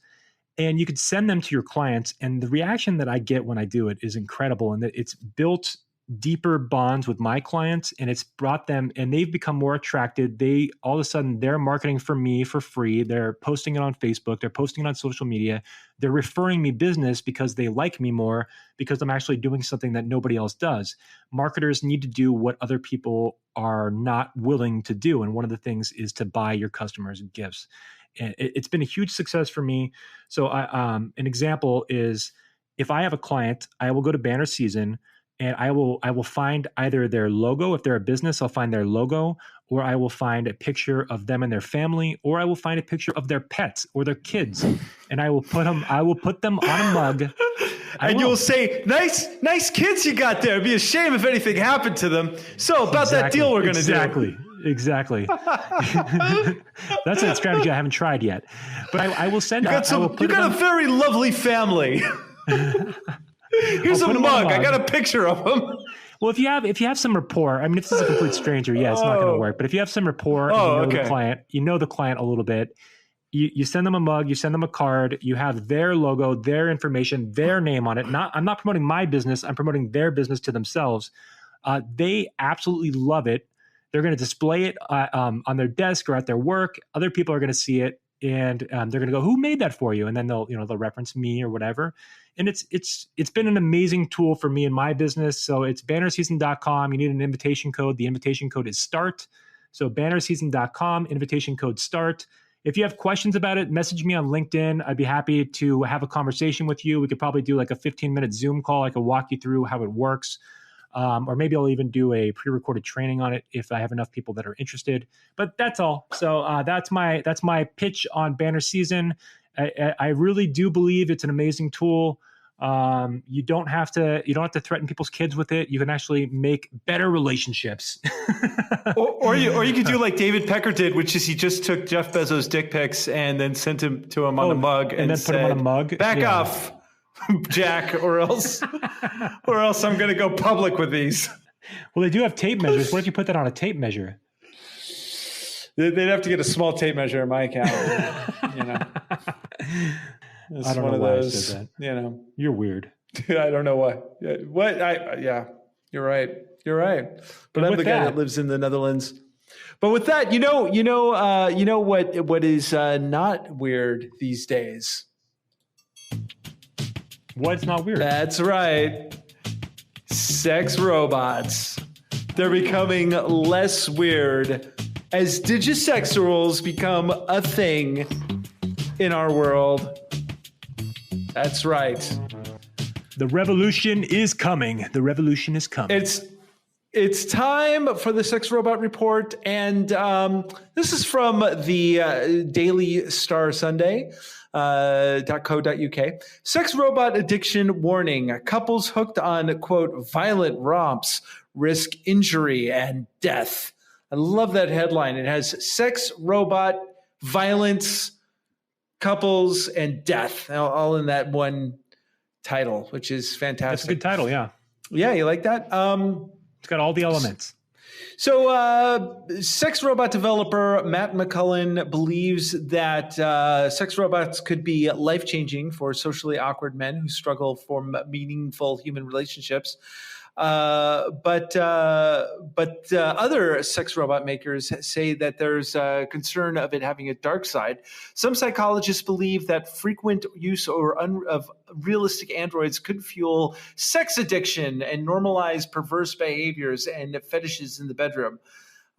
And you could send them to your clients. And the reaction that I get when I do it is incredible. And that it's built deeper bonds with my clients, and it's brought them, and they've become more attracted. They all of a sudden they're marketing for me for free. They're posting it on Facebook. They're posting it on social media. They're referring me business because they like me more, because I'm actually doing something that nobody else does. Marketers need to do what other people are not willing to do. And one of the things is to buy your customers gifts. And it's been a huge success for me. So an example is, if I have a client, I will go to Banner Season, and I will find either their logo. If they're a business, I'll find their logo, or I will find a picture of them and their family, or I will find a picture of their pets or their kids, and I will put them on a mug. You'll say, nice kids you got there. It'd be a shame if anything happened to them. So about that deal we're going to do. Exactly. That's a strategy I haven't tried yet, but I will send. You got a very lovely family. Here's a mug. I got a picture of him. Well, if you have some rapport, I mean, if this is a complete stranger, it's not going to work. But if you have some rapport, and you know the client a little bit, you send them a mug, you send them a card, you have their logo, their information, their name on it. I'm not promoting my business. I'm promoting their business to themselves. They absolutely love it. They're going to display it on their desk or at their work. Other people are going to see it, and they're going to go, "Who made that for you?" And then they'll reference me or whatever. And it's been an amazing tool for me in my business. So it's bannerseason.com. You need an invitation code. The invitation code is START. So bannerseason.com, invitation code START. If you have questions about it, message me on LinkedIn. I'd be happy to have a conversation with you. We could probably do like a 15-minute Zoom call. I could walk you through how it works. Or maybe I'll even do a pre-recorded training on it if I have enough people that are interested. But that's all. So that's my pitch on Banner Season. I really do believe it's an amazing tool. You don't have to threaten people's kids with it. You can actually make better relationships. or you could do like David Pecker did, which is he just took Jeff Bezos' dick pics and then sent him to him on a mug and then put him on a mug. Back off, Jack, or else I'm going to go public with these. Well, they do have tape measures. What if you put that on a tape measure? They'd have to get a small tape measure in my account. It's I don't one know of why those, I said that. You're weird. I don't know why. You're right. But I'm the guy that lives in the Netherlands. But with that, you know what is not weird these days? What's not weird? That's right. Sex robots. They're becoming less weird as digisexuals become a thing in our world. That's right. The revolution is coming. It's time for the Sex Robot Report, and this is from the Daily Star Sunday. .co.uk. Sex robot addiction warning. Couples hooked on, quote, violent romps risk injury and death. I love that headline. It has sex robot, violence, couples, and death all in that one title, which is fantastic. That's a good title, yeah. Yeah, you like that? It's got all the elements. So sex robot developer Matt McCullen believes that sex robots could be life-changing for socially awkward men who struggle for meaningful human relationships. But other sex robot makers say that there's a concern of it having a dark side. Some psychologists believe that frequent use of realistic androids could fuel sex addiction and normalize perverse behaviors and fetishes in the bedroom.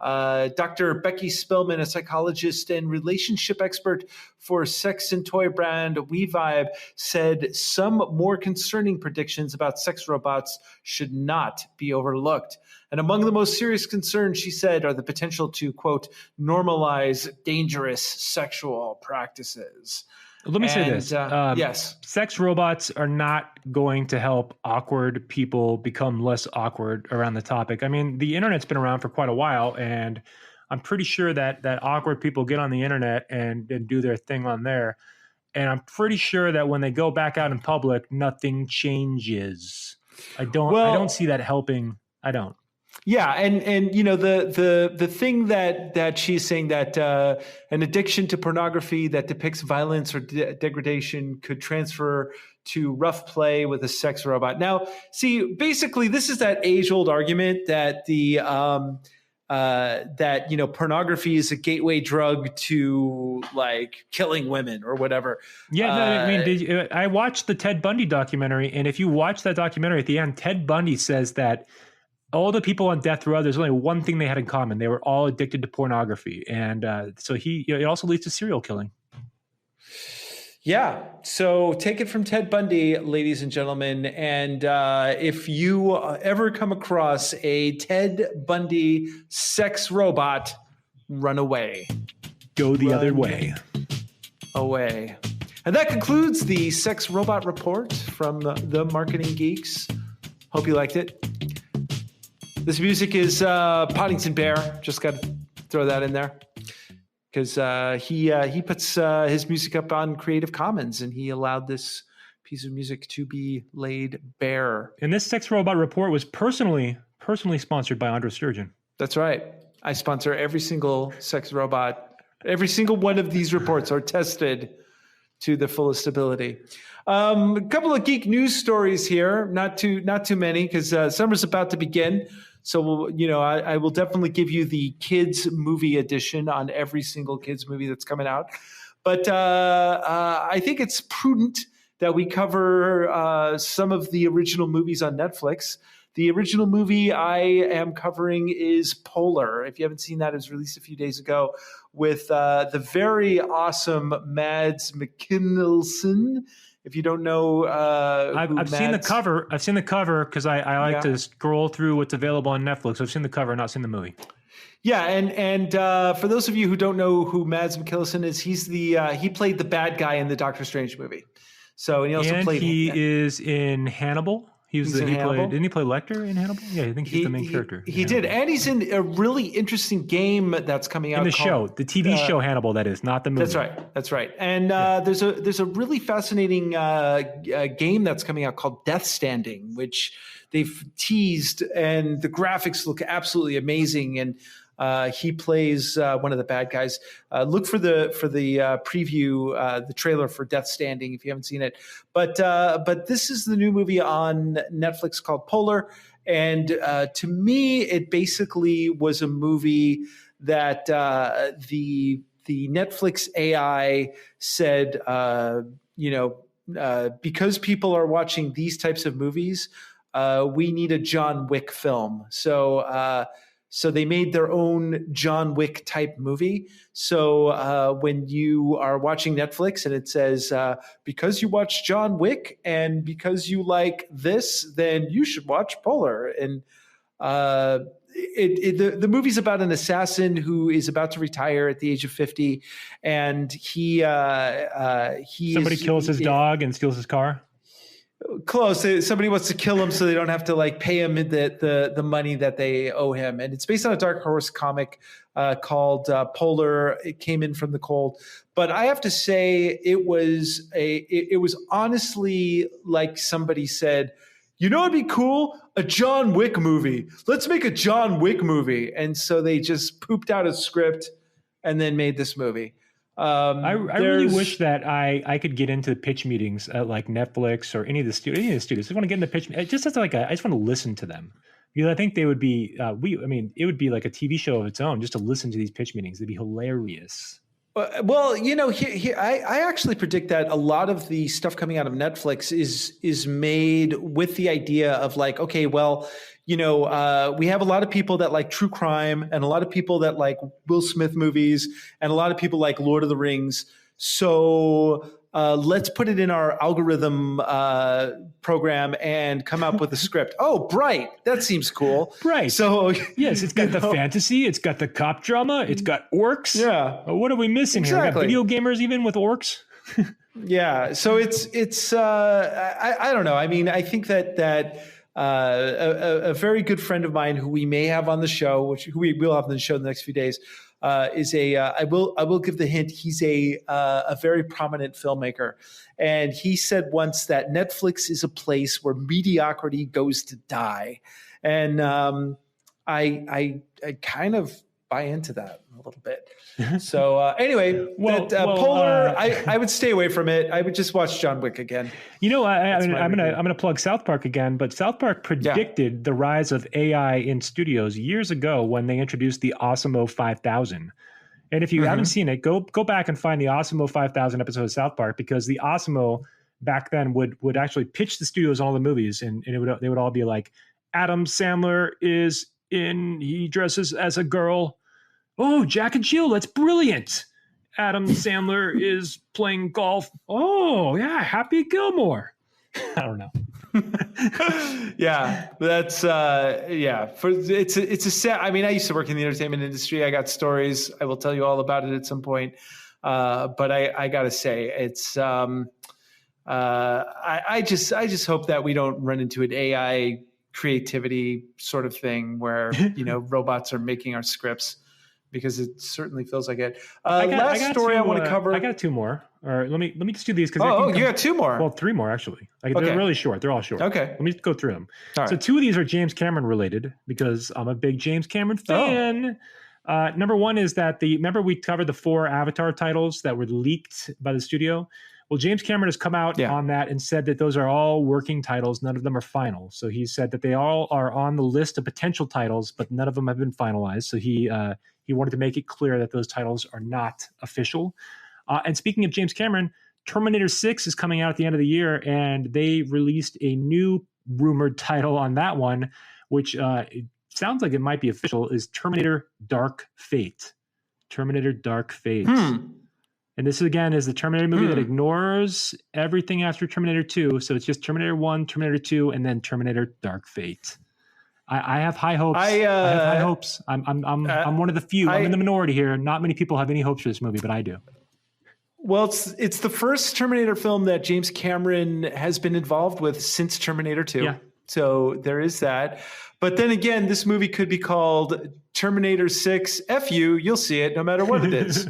Dr. Becky Spellman, a psychologist and relationship expert for sex and toy brand WeVibe, said some more concerning predictions about sex robots should not be overlooked. And among the most serious concerns, she said, are the potential to, quote, normalize dangerous sexual practices. Let me say this. Yes. Sex robots are not going to help awkward people become less awkward around the topic. I mean, the internet's been around for quite a while, and I'm pretty sure that awkward people get on the internet and do their thing on there. And I'm pretty sure that when they go back out in public, nothing changes. I don't see that helping. I don't. Yeah, and you know the thing that she's saying that an addiction to pornography that depicts violence or degradation could transfer to rough play with a sex robot. Now, see, basically, this is that age-old argument that that pornography is a gateway drug to like killing women or whatever. Yeah, no, I mean, I watched the Ted Bundy documentary, and if you watch that documentary at the end, Ted Bundy says that all the people on death row, there's only one thing they had in common. They were all addicted to pornography. And so it also leads to serial killing. Yeah. So take it from Ted Bundy, ladies and gentlemen. And if you ever come across a Ted Bundy sex robot, run away. Go the other way. Away. And that concludes the Sex Robot Report from the Marketing Geeks. Hope you liked it. This music is Poddington Bear. Just got to throw that in there because he puts his music up on Creative Commons, and he allowed this piece of music to be laid bare. And this Sex Robot Report was personally sponsored by Andros Sturgeon. That's right. I sponsor every single sex robot. Every single one of these reports are tested to the fullest ability. A couple of geek news stories here. Not too many because summer's about to begin. So, I will definitely give you the kids movie edition on every single kids movie that's coming out. But I think it's prudent that we cover some of the original movies on Netflix. The original movie I am covering is Polar. If you haven't seen that, it was released a few days ago with the very awesome Mads Mikkelsen. If you don't know, I've seen the cover. I've seen the cover because I like to scroll through what's available on Netflix. I've seen the cover, not seen the movie. Yeah, and for those of you who don't know who Mads Mikkelsen is, he's he played the bad guy in the Doctor Strange movie. So and he also played. He is in Hannibal. Didn't he play Lecter in Hannibal? Yeah, I think he's the main character. He did. And he's in a really interesting game that's coming out. In the TV show Hannibal, that is, not the movie. That's right. And there's a really fascinating game that's coming out called Death Standing, which they've teased, and the graphics look absolutely amazing. And he plays one of the bad guys. Look for the preview, the trailer for Death Standing if you haven't seen it. But this is the new movie on Netflix called Polar, and to me, it basically was a movie that the Netflix AI said, because people are watching these types of movies, we need a John Wick film. So they made their own John Wick type movie. So when you are watching Netflix and it says, because you watch John Wick and because you like this, then you should watch Polar. And the movie's about an assassin who is about to retire at the age of 50. And somebody kills his dog and steals his car. Close. Somebody wants to kill him so they don't have to pay him the money that they owe him. And it's based on a Dark Horse comic called Polar. It came in from the cold. But I have to say it was honestly like somebody said, it'd be cool, a John Wick movie. Let's make a John Wick movie. And so they just pooped out a script and then made this movie. I really wish that I could get into pitch meetings at like Netflix or any of the studios. I just want to get into pitch. Just as like I just want to listen to them, because I think they would be. It would be like a TV show of its own just to listen to these pitch meetings. It'd be hilarious. Well, I actually predict that a lot of the stuff coming out of Netflix is made with the idea of like, okay, well, we have a lot of people that like true crime and a lot of people that like Will Smith movies and a lot of people like Lord of the Rings. So let's put it in our algorithm program and come up with a script. Oh, Bright. That seems cool. Right. So yes, it's got the fantasy. It's got the cop drama. It's got orcs. Yeah. What are we missing here? We got video gamers even with orcs. Yeah. So it's I don't know. I mean, I think that a very good friend of mine who we may have on the show, who we will have on the show in the next few days, is I will give the hint. He's a very prominent filmmaker, and he said once that Netflix is a place where mediocrity goes to die, and I kind of buy into that a little bit. So anyway, Polar, I would stay away from it. I would just watch John Wick again. I'm gonna plug South Park again, but South Park predicted the rise of AI in studios years ago when they introduced the Osmo 5000. And if you haven't seen it, go back and find the Osmo 5000 episode of South Park, because the Osmo back then would actually pitch the studios all the movies, and they would all be like, Adam Sandler is in, he dresses as a girl. Oh, Jack and Jill, that's brilliant. Adam Sandler is playing golf. Oh, yeah, Happy Gilmore. I don't know. Yeah, that's it's a sad. I mean, I used to work in the entertainment industry. I got stories. I will tell you all about it at some point. But I gotta say, it's I just hope that we don't run into an AI creativity sort of thing where robots are making our scripts, because it certainly feels like it. Last story I want to cover. I got two more. Or let me just do these, because you got two more. Well, three more actually. They're really short. They're all short. Okay. Let me go through them. All right. So two of these are James Cameron related, because I'm a big James Cameron fan. Number one is that remember we covered the 4 Avatar titles that were leaked by the studio? Well, James Cameron has come out on that and said that those are all working titles. None of them are final. So he said that they all are on the list of potential titles, but none of them have been finalized. So he wanted to make it clear that those titles are not official. And speaking of James Cameron, Terminator 6 is coming out at the end of the year, and they released a new rumored title on that one, which it sounds like it might be official, is Terminator Dark Fate. Terminator Dark Fate. And this, again, is the Terminator movie that ignores everything after Terminator 2. So it's just Terminator 1, Terminator 2, and then Terminator Dark Fate. I have high hopes. I have high hopes. I'm one of the few. I'm in the minority here. Not many people have any hopes for this movie, but I do. Well, it's the first Terminator film that James Cameron has been involved with since Terminator 2. Yeah. So there is that. But then again, this movie could be called Terminator 6 F you. You'll see it no matter what it is.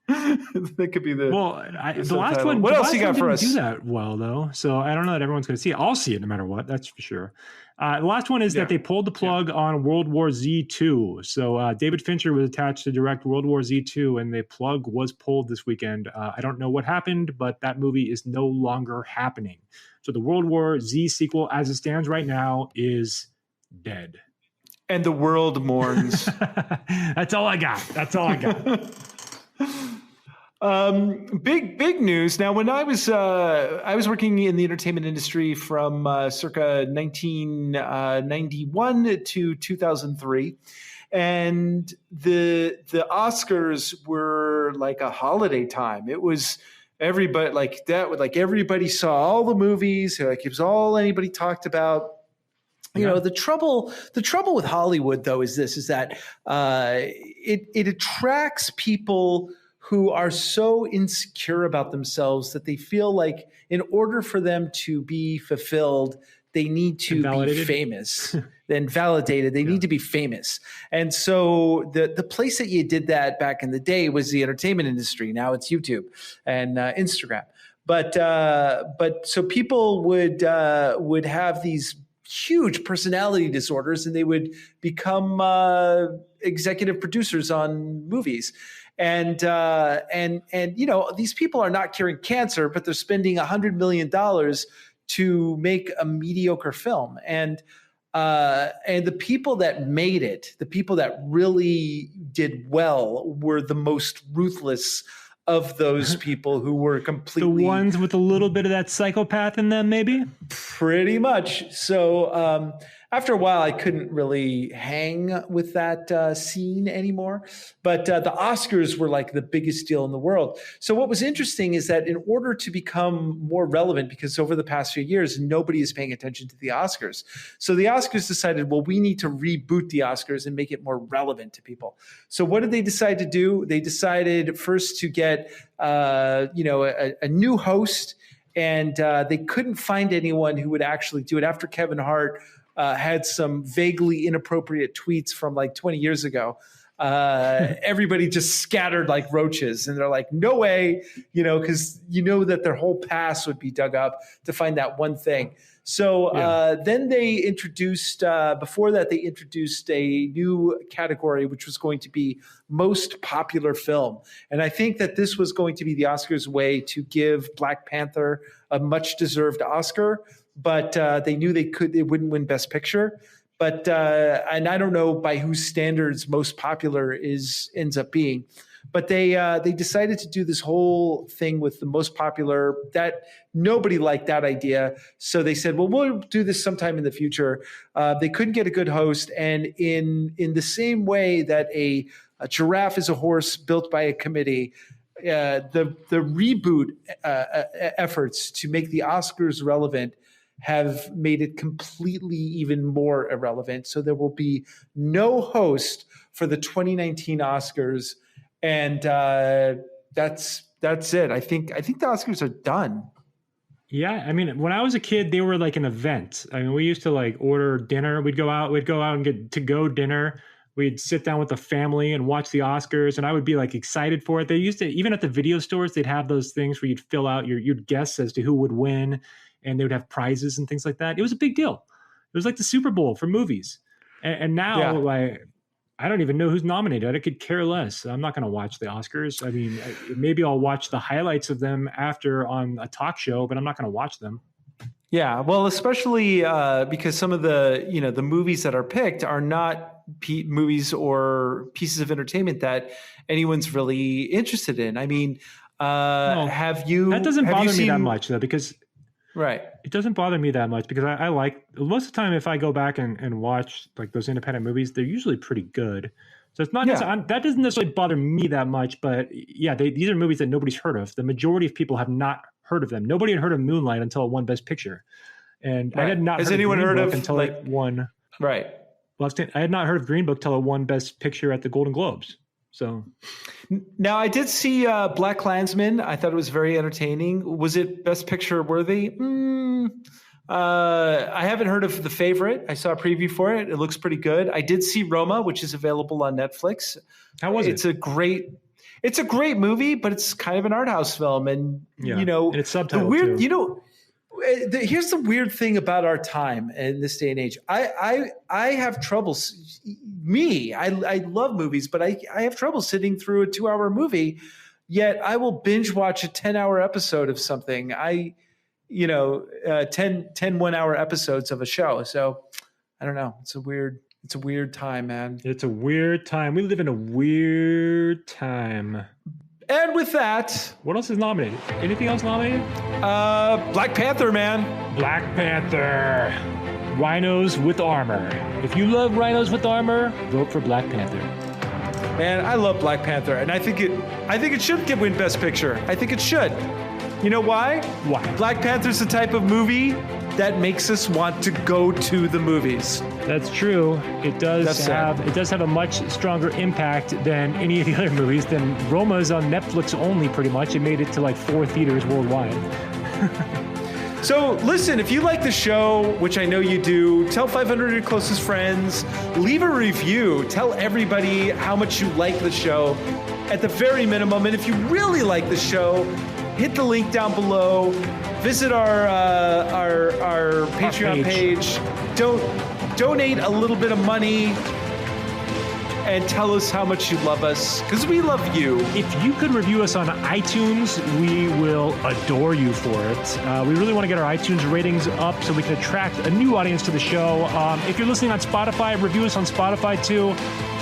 That could be the the last one. What else you got for us? Do that well though, so I don't know that everyone's going to see it. I'll see it no matter what. That's for sure. The last one is that they pulled the plug on World War Z 2. So David Fincher was attached to direct World War Z 2, and the plug was pulled this weekend. I don't know what happened, but that movie is no longer happening. So the World War Z sequel, as it stands right now, is dead. And the world mourns. That's all I got. Big news. Now, when I was working in the entertainment industry from circa 1991 to 2003, and the Oscars were like a holiday time. It was everybody like that. Everybody saw all the movies. Like it was all anybody talked about. You know, the trouble with Hollywood though is that it attracts people who are so insecure about themselves that they feel like in order for them to be fulfilled, they need to be famous. Then validated, they need to be famous. And so the place that you did that back in the day was the entertainment industry. Now it's YouTube and Instagram. But so people would have these huge personality disorders, and they would become executive producers on movies. And these people are not curing cancer, but they're spending $100 million to make a mediocre film. And the people that made it, the people that really did well, were the most ruthless of those people who were completely... The ones with a little bit of that psychopath in them, maybe? Pretty much. So after a while, I couldn't really hang with that scene anymore. But the Oscars were like the biggest deal in the world. So what was interesting is that in order to become more relevant, because over the past few years, nobody is paying attention to the Oscars. So the Oscars decided, well, we need to reboot the Oscars and make it more relevant to people. So what did they decide to do? They decided first to get a new host, and they couldn't find anyone who would actually do it after Kevin Hart had some vaguely inappropriate tweets from like 20 years ago. Everybody just scattered like roaches, and they're like, no way, because that their whole past would be dug up to find that one thing. So then they introduced, before that, they introduced a new category, which was going to be most popular film. And I think that this was going to be the Oscars' way to give Black Panther a much deserved Oscar. But they knew they wouldn't win Best Picture. But and I don't know by whose standards most popular ends up being. But they decided to do this whole thing with the most popular. That nobody liked that idea, so they said, "Well, we'll do this sometime in the future." They couldn't get a good host, and in the same way that a giraffe is a horse built by a committee. The reboot efforts to make the Oscars relevant have made it completely even more irrelevant. So there will be no host for the 2019 Oscars, and that's it. I think the Oscars are done. Yeah, I mean, when I was a kid, they were like an event. I mean, we used to like order dinner. We'd go out and get to-go dinner. We'd sit down with the family and watch the Oscars, and I would be like excited for it. They used to, even at the video stores, they'd have those things where you'd fill out you'd guess as to who would win, and they would have prizes and things like that. It was a big deal. It was like the Super Bowl for movies. And now, I don't even know who's nominated. I could care less. I'm not going to watch the Oscars. I mean, maybe I'll watch the highlights of them after on a talk show, but I'm not going to watch them. Yeah, well, especially because some of the the movies that are picked are not movies or pieces of entertainment that anyone's really interested in. I mean, have you? That doesn't bother me that much though, because right, it doesn't bother me that much because I like most of the time if I go back and watch like those independent movies, they're usually pretty good. So it's not that doesn't necessarily bother me that much, but yeah, these are movies that nobody's heard of. The majority of people have not heard of them. Nobody had heard of Moonlight until it won Best Picture, and I had not. Has anyone heard of until it won? Right. Well, I had not heard of Green Book till it won Best Picture at the Golden Globes. So now I did see Black Klansman. I thought it was very entertaining. Was it Best Picture worthy? I haven't heard of The Favorite. I saw a preview for it. It looks pretty good. I did see Roma, which is available on Netflix. How was it? It's a great movie, but it's kind of an art house film, and and it's subtitled too. Here's the weird thing about our time in this day and age. I have trouble. I love movies, but I have trouble sitting through a 2-hour movie. Yet I will binge watch a 10-hour episode of something. 10 1-hour episodes of a show. So I don't know. It's a weird time, man. It's a weird time. We live in a weird time. And with that, what else is nominated? Anything else nominated? Black Panther, man. Black Panther. Rhinos with armor. If you love rhinos with armor, vote for Black Panther. Man, I love Black Panther, and I think it should win Best Picture. I think it should. You know why? Why? Black Panther's the type of movie that makes us want to go to the movies. That's true. It does have a much stronger impact than any of the other movies. Then Roma's on Netflix only, pretty much. It made it to like 4 theaters worldwide. So listen, if you like the show, which I know you do, tell 500 of your closest friends, leave a review, tell everybody how much you like the show at the very minimum. And if you really like the show, hit the link down below, visit our Patreon page, donate a little bit of money, and tell us how much you love us, because we love you. If you could review us on iTunes, we will adore you for it. We really want to get our iTunes ratings up so we can attract a new audience to the show. If you're listening on Spotify, review us on Spotify too,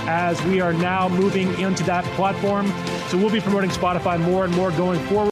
as we are now moving into that platform. So we'll be promoting Spotify more and more going forward.